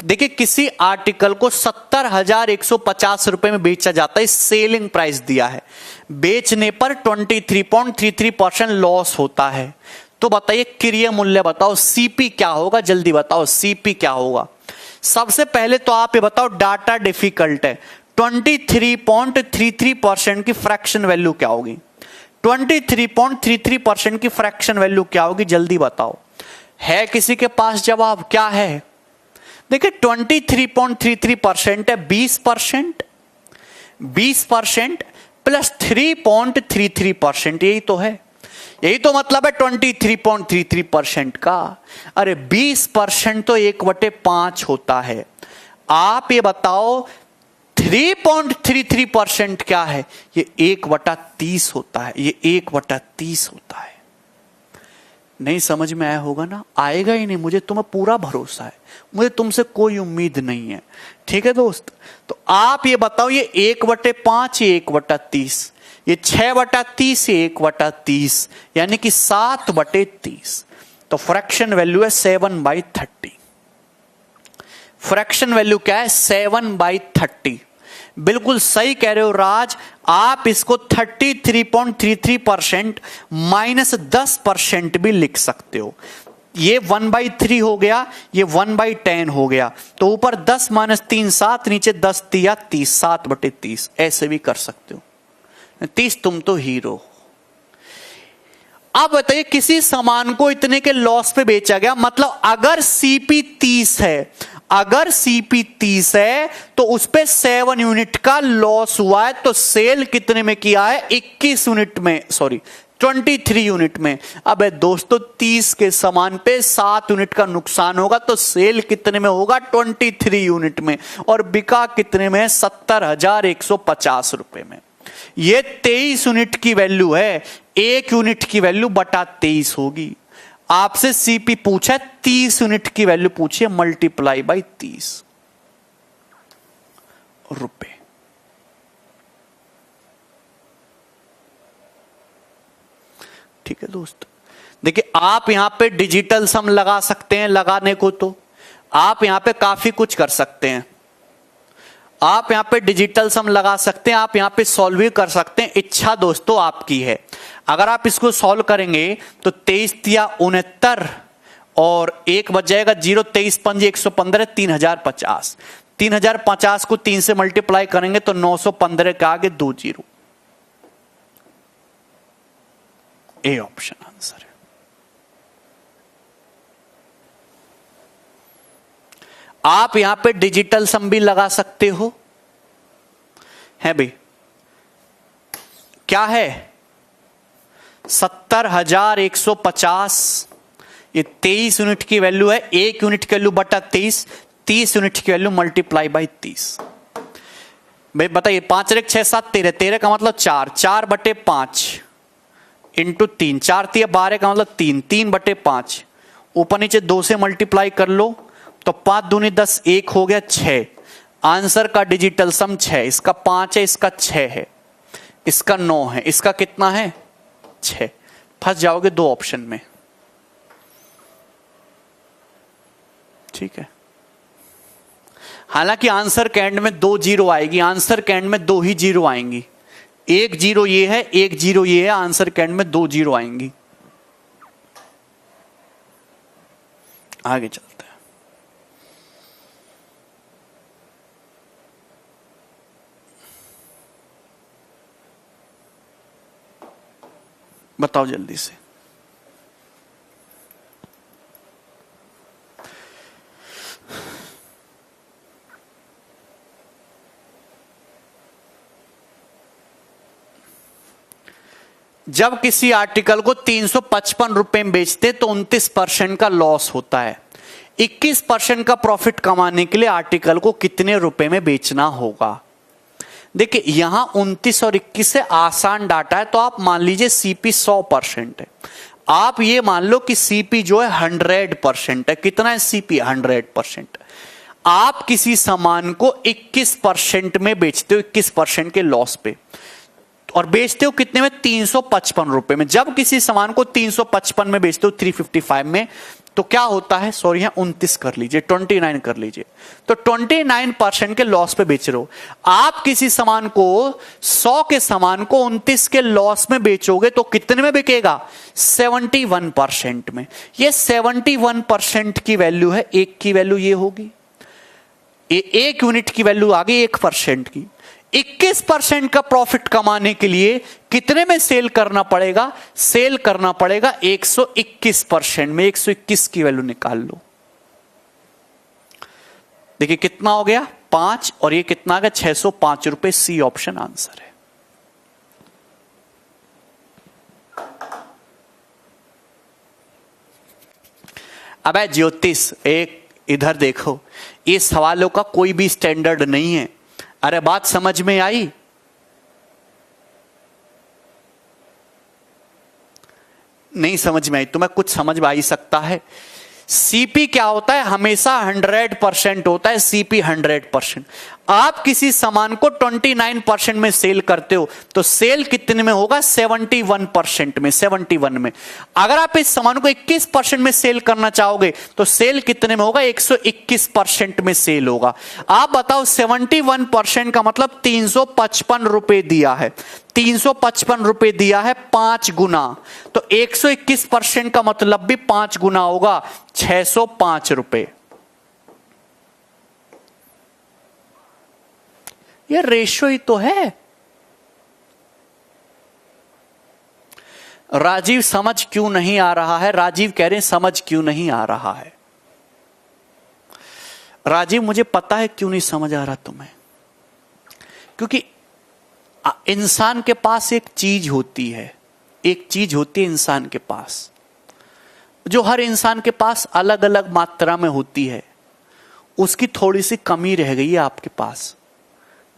देखिए किसी आर्टिकल को 70,150 रुपए में बेचा जाता है, सेलिंग प्राइस दिया है, बेचने पर 23.33% लॉस होता है। तो बताइए क्रय मूल्य बताओ, सीपी क्या होगा, जल्दी बताओ सीपी क्या होगा। सबसे पहले तो आप ये बताओ, डाटा डिफिकल्ट है, 23.33% की फ्रैक्शन वैल्यू क्या होगी, 23.33% की फ्रैक्शन वैल्यू क्या होगी, जल्दी बताओ। है किसी के पास जवाब, क्या है? देखिए 23.33% है 20%, 20% प्लस 3.33%, यही तो है, यही तो मतलब है 23.33% का। अरे 20% तो 1/5 होता है। आप ये बताओ 3.33% क्या है, ये 1/30 होता है, ये 1/30 होता है। नहीं समझ में आया होगा ना, आएगा ही नहीं, मुझे तुम्हें पूरा भरोसा है, मुझे तुमसे कोई उम्मीद नहीं है, ठीक है दोस्त। तो आप ये बताओ, ये 1/5, ये 1/30, ये 6/30, ये 1/30, यानी कि 7/30। तो फ्रैक्शन वैल्यू है 7/30। फ्रैक्शन वैल्यू क्या है, 7/30। बिल्कुल सही कह रहे हो राज। आप इसको 33.33% माइनस 10% भी लिख सकते हो। ये 1/3 हो गया, ये 1/10 हो गया, तो ऊपर 10 माइनस 3 7, नीचे 10 तिया 30, 7/30 ऐसे भी कर सकते हो। 30 तुम तो हीरो। अब बताइए किसी सामान को इतने के लॉस पे बेचा गया, मतलब अगर सीपी 30 है, अगर सीपी 30 है तो उस पे 7 यूनिट का लॉस हुआ है, तो सेल कितने में किया है, 21 यूनिट में, सॉरी 23 यूनिट में। अब दोस्तों 30 के सामान पे 7 यूनिट का नुकसान होगा, तो सेल कितने में होगा, 23 यूनिट में, और बिका कितने में, 70,150 रुपए में। ये 23 यूनिट की वैल्यू है, 1 यूनिट की वैल्यू बटा 23 होगी। आपसे सीपी पूछा 30 यूनिट की वैल्यू पूछिए, मल्टीप्लाई बाई 30 रुपए। ठीक है दोस्त, देखिए आप यहां पे डिजिटल सम लगा सकते हैं, लगाने को तो आप यहां पे काफी कुछ कर सकते हैं। आप यहां पे डिजिटल सम लगा सकते हैं, आप यहां पे सॉल्व भी कर सकते हैं, इच्छा दोस्तों आपकी है। अगर आप इसको सॉल्व करेंगे तो 23 तिया 69 और 1 बच जाएगा 0, 23 पंजे 115, 3050। 3050 को 3 से मल्टीप्लाई करेंगे तो 915 के आगे 2 जीरो। ए ऑप्शन आंसर है। आप यहां पे डिजिटल सम भी लगा सकते हो, है भाई, क्या है 70,150, ये 23 यूनिट की वैल्यू है, 1 यूनिट की वैल्यू बटा 23, 30 यूनिट की वैल्यू मल्टीप्लाई बाई 30। भाई बताइए 5 रेख 6 7 13, 13 का मतलब 4, 4/5 इंटू 3, 4 तिया 12 का मतलब 3, 3/5, ऊपर नीचे 2 से मल्टीप्लाई कर लो तो 5 दूनी 10, 1 हो गया 6। आंसर का डिजिटल सम 6, इसका 5 है, इसका 6 है, इसका 9 है, इसका कितना है 6। फंस जाओगे 2 ऑप्शन में, ठीक है। हालांकि आंसर के एंड में 2 जीरो आएगी, आंसर के एंड में 2 ही जीरो आएंगी, 1 जीरो ये है, 1 जीरो ये है, आंसर के एंड में 2 जीरो आएंगी। आगे चलते हैं। बताओ जल्दी से। जब किसी आर्टिकल को 355 रुपए में बेचते तो 29% का लॉस होता है। 21% का प्रॉफिट कमाने के लिए आर्टिकल को कितने रुपए में बेचना होगा। देखिए यहां 29 और 21 से आसान डाटा है, तो आप मान लीजिए सीपी 100% है, आप ये मान लो कि सीपी जो है 100% है। कितना है सीपी, 100%। आप किसी सामान को 21% में बेचते हो, 21% के लॉस पे, और बेचते हो कितने में? 355 रुपए में। जब किसी सामान को 355 में बेचते हो 355 में, तो क्या होता है? सॉरी, यहां 29 कर लीजिए, 29 कर लीजिए, तो 29% के लॉस पे बेच रहे हो। आप किसी सामान को 100 के सामान को 29 के लॉस में बेचोगे तो कितने में बिकेगा? 71% में। ये 71% की वैल्यू है, एक की वैल्यू ये होगी, एक यूनिट की वैल्यू आ गई 1% की। 21% का प्रॉफिट कमाने के लिए कितने में सेल करना पड़ेगा? सेल करना पड़ेगा 121% में। 121 की वैल्यू निकाल लो। देखिए कितना हो गया? 5, और ये कितना आ गया? 605 रुपए। सी ऑप्शन आंसर है। अब ज्योतिष, एक इधर देखो, इस सवालों का कोई भी स्टैंडर्ड नहीं है। अरे बात समझ में आई? नहीं समझ में आई? तुम्हें कुछ समझ में आ ही सकता है। सीपी क्या होता है? हमेशा 100% होता है सीपी, 100%। आप किसी सामान को 29% में सेल करते हो तो सेल कितने में होगा? 71% में, 71 में। अगर आप इस सामान को 21% में सेल करना चाहोगे तो सेल कितने में होगा? 121% में सेल होगा। आप बताओ, 71% का मतलब 355 रुपए दिया है, 355 रुपए दिया है 5 गुना, तो 121% का मतलब भी 5 गुना होगा, 605 रुपए। ये रेशो ही तो है। राजीव समझ क्यों नहीं आ रहा है? राजीव कह रहे हैं समझ क्यों नहीं आ रहा है? राजीव मुझे पता है क्यों नहीं समझ आ रहा तुम्हें, क्योंकि इंसान के पास एक चीज होती है, एक चीज होती है इंसान के पास, जो हर इंसान के पास अलग अलग मात्रा में होती है। उसकी थोड़ी सी कमी रह गई है आपके पास,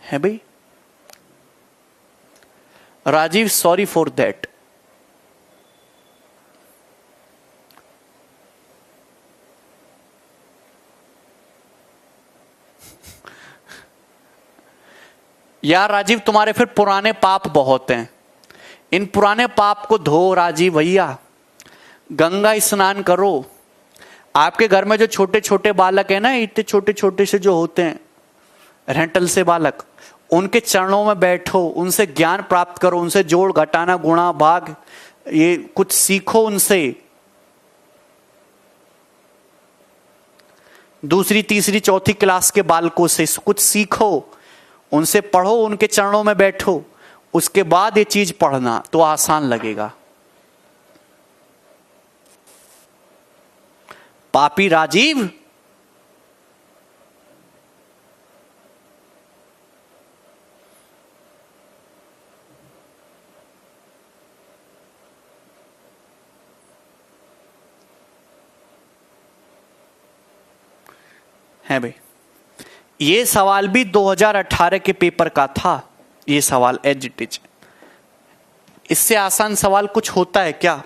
है भाई? Rajiv sorry for that. यार राजीव, तुम्हारे फिर पुराने पाप बहुत हैं। इन पुराने पाप को धो राजीव भैया, गंगा स्नान करो। आपके घर में जो छोटे छोटे बालक हैं ना, इतने छोटे छोटे से जो होते हैं, रेंटल से बालक, उनके चरणों में बैठो, उनसे ज्ञान प्राप्त करो, उनसे जोड़ घटाना गुणा भाग ये कुछ सीखो उनसे। दूसरी तीसरी चौथी क्लास के बालकों से कुछ सीखो, उनसे पढ़ो, उनके चरणों में बैठो, उसके बाद ये चीज पढ़ना तो आसान लगेगा। पापी राजीव, है भाई। ये सवाल भी 2018 के पेपर का था, ये सवाल एज इट इज। इससे आसान सवाल कुछ होता है क्या?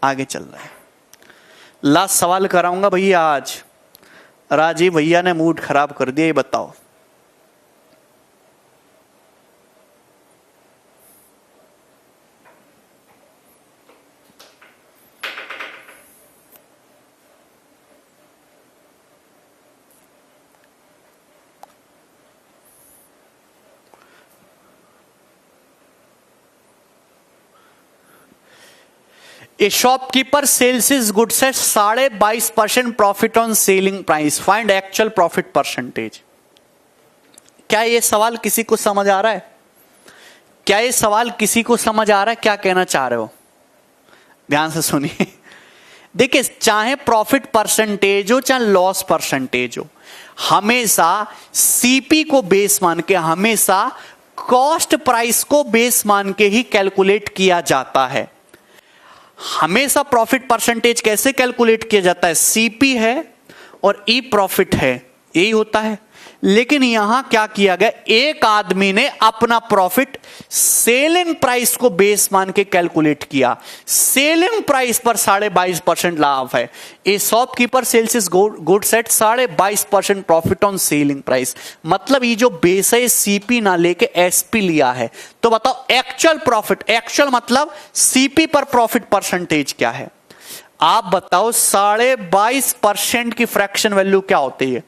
आगे चल रहा है। लास्ट सवाल कराऊंगा भैया आज। राजीव भैया ने मूड खराब कर दिया, ये बताओ। A shopkeeper sells his goods at 22.5% profit on selling price. Find actual profit percentage. क्या ये सवाल किसी को समझ आ रहा है? क्या ये सवाल किसी को समझ आ रहा है? क्या कहना चाह रहे हो? ध्यान से सुनिए। देखिए, चाहे प्रॉफिट परसेंटेज हो चाहे लॉस परसेंटेज हो, हमेशा सीपी को बेस मान के, हमेशा कॉस्ट प्राइस को बेस मान के ही कैलकुलेट किया जाता है। हमेशा प्रॉफिट परसेंटेज कैसे कैलकुलेट किया जाता है? सीपी है और ई प्रॉफिट है, यही होता है। लेकिन यहां क्या किया गया, एक आदमी ने अपना प्रॉफिट सेलिंग प्राइस को बेस मान के कैलकुलेट किया। सेलिंग प्राइस पर 22.5% लाभ है। A shopkeeper sells his goods at 22.5% profit on selling price. मतलब ये जो बेस है सीपी ना लेके एसपी लिया है। तो बताओ एक्चुअल प्रॉफिट, एक्चुअल मतलब सीपी पर प्रॉफिट परसेंटेज क्या है। आप बताओ 22.5% की फ्रैक्शन वैल्यू क्या होती है?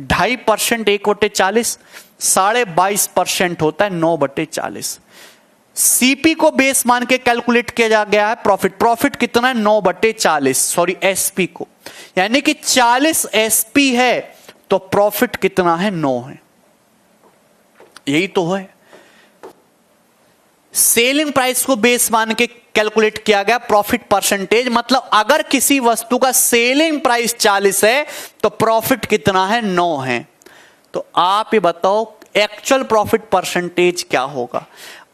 2.5% 1/40, 22.5% होता है 9/40। सीपी को बेस मान के कैलकुलेट किया जा गया है प्रॉफिट। प्रॉफिट कितना है? 9/40, सॉरी एसपी को, यानी कि 40 एसपी है तो प्रॉफिट कितना है? 9 है। यही तो है। सेलिंग प्राइस को बेस मान के कैलकुलेट किया गया प्रॉफिट परसेंटेज, मतलब अगर किसी वस्तु का सेलिंग प्राइस 40 है तो प्रॉफिट कितना है? 9 है। तो आप ये बताओ एक्चुअल प्रॉफिट परसेंटेज क्या होगा।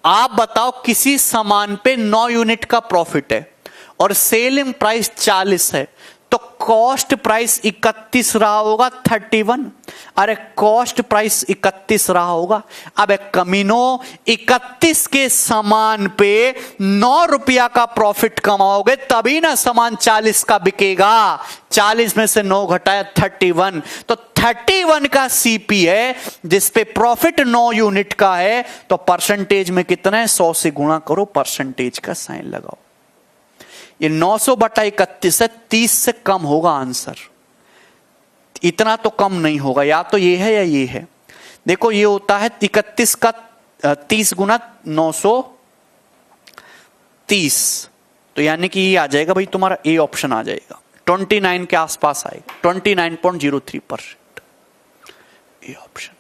आप बताओ किसी सामान पे 9 यूनिट का प्रॉफिट है और सेलिंग प्राइस 40 है, तो कॉस्ट प्राइस 31 रहा होगा 31। अरे कॉस्ट प्राइस 31 रहा होगा। अब एक कमीनो 31 के सामान पे 9 रुपया का प्रॉफिट कमाओगे तभी ना सामान 40 का बिकेगा। 40 में से 9 घटाया 31, तो 31 का सीपी है जिसपे प्रॉफिट 9 यूनिट का है। तो परसेंटेज में कितना है? 100 से गुणा करो, परसेंटेज का साइन लगाओ। ये 900/31 है, 30 से कम होगा आंसर। इतना तो कम नहीं होगा, या तो ये है या ये है। देखो ये होता है 31 का 30 गुना 930, तो यानी कि ये आ जाएगा भाई तुम्हारा ए ऑप्शन आ जाएगा। 29 के आसपास आएगा, 29.03% ए ऑप्शन।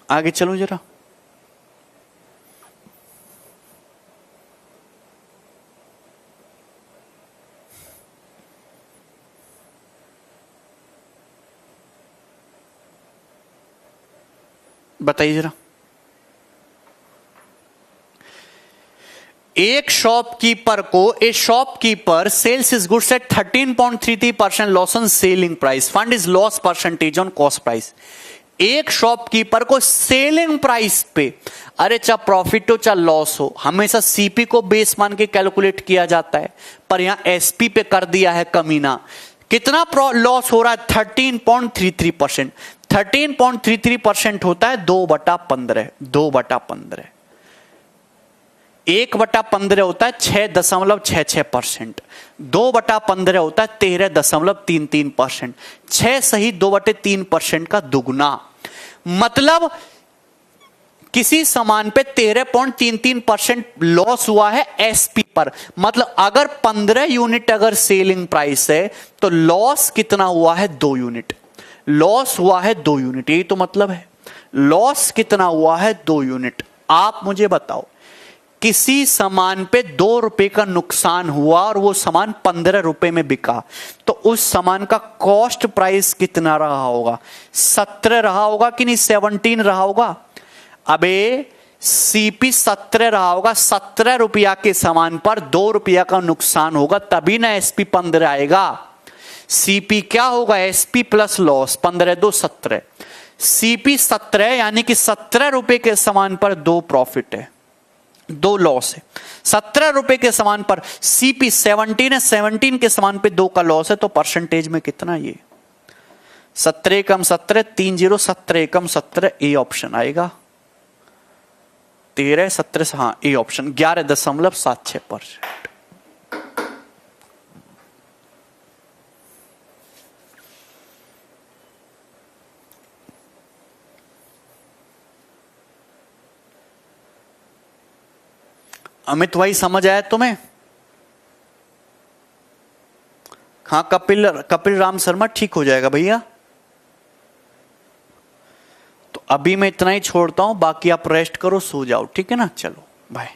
आगे चलो जरा। बताइए जरा। एक शॉपकीपर को, a shopkeeper sells his goods at 13.33% loss on selling price. Find his loss percentage on cost price. एक शॉपकीपर को सेलिंग प्राइस पे, अरे चाहे प्रॉफिट हो चाहे लॉस हो, हमेशा सीपी को बेस मान के कैलकुलेट किया जाता है, पर यहां एसपी पे कर दिया है कमीना। कितना लॉस हो रहा है? 13.33%। 13.33% होता है 2/15। 2/15 1/15 होता है 6.66%। 2/15 होता है 13.33%। 6 सही 2/3% का दुगना। मतलब किसी सामान पे 13.33% लॉस हुआ है एसपी पर। मतलब अगर 15 यूनिट अगर सेलिंग प्राइस है तो लॉस कितना हुआ है? 2 यूनिट। लॉस हुआ है 2 यूनिट, यही तो मतलब है। लॉस कितना हुआ है? 2 यूनिट। आप मुझे बताओ किसी सामान पे 2 रुपए का नुकसान हुआ और वो सामान 15 रुपए में बिका, तो उस सामान का कॉस्ट प्राइस कितना रहा होगा? 17 रहा होगा कि नहीं? 17 रहा होगा। अबे सीपी 17 रहा होगा। 17 रुपया के सामान पर 2 रुपया का नुकसान होगा तभी ना एसपी 15 आएगा। सीपी क्या होगा? SP plus loss. 15 2 17, सीपी 17, यानी कि 17 रुपए के सामान पर 2 प्रॉफिट है, 2 लॉस है। 17 रुपए के सामान पर सीपी 17 है, 17 के सामान पे 2 का लॉस है, तो परसेंटेज में कितना? ये 17 कम 17 30, 17 कम 17 ए ऑप्शन आएगा। 13 17, हाँ ए ऑप्शन। 11.76%। अमित भाई समझ आया तुम्हें? हाँ कपिल राम शर्मा ठीक हो जाएगा भैया। तो अभी मैं इतना ही छोड़ता हूं, बाकी आप रेस्ट करो, सो जाओ, ठीक है ना? चलो बाय।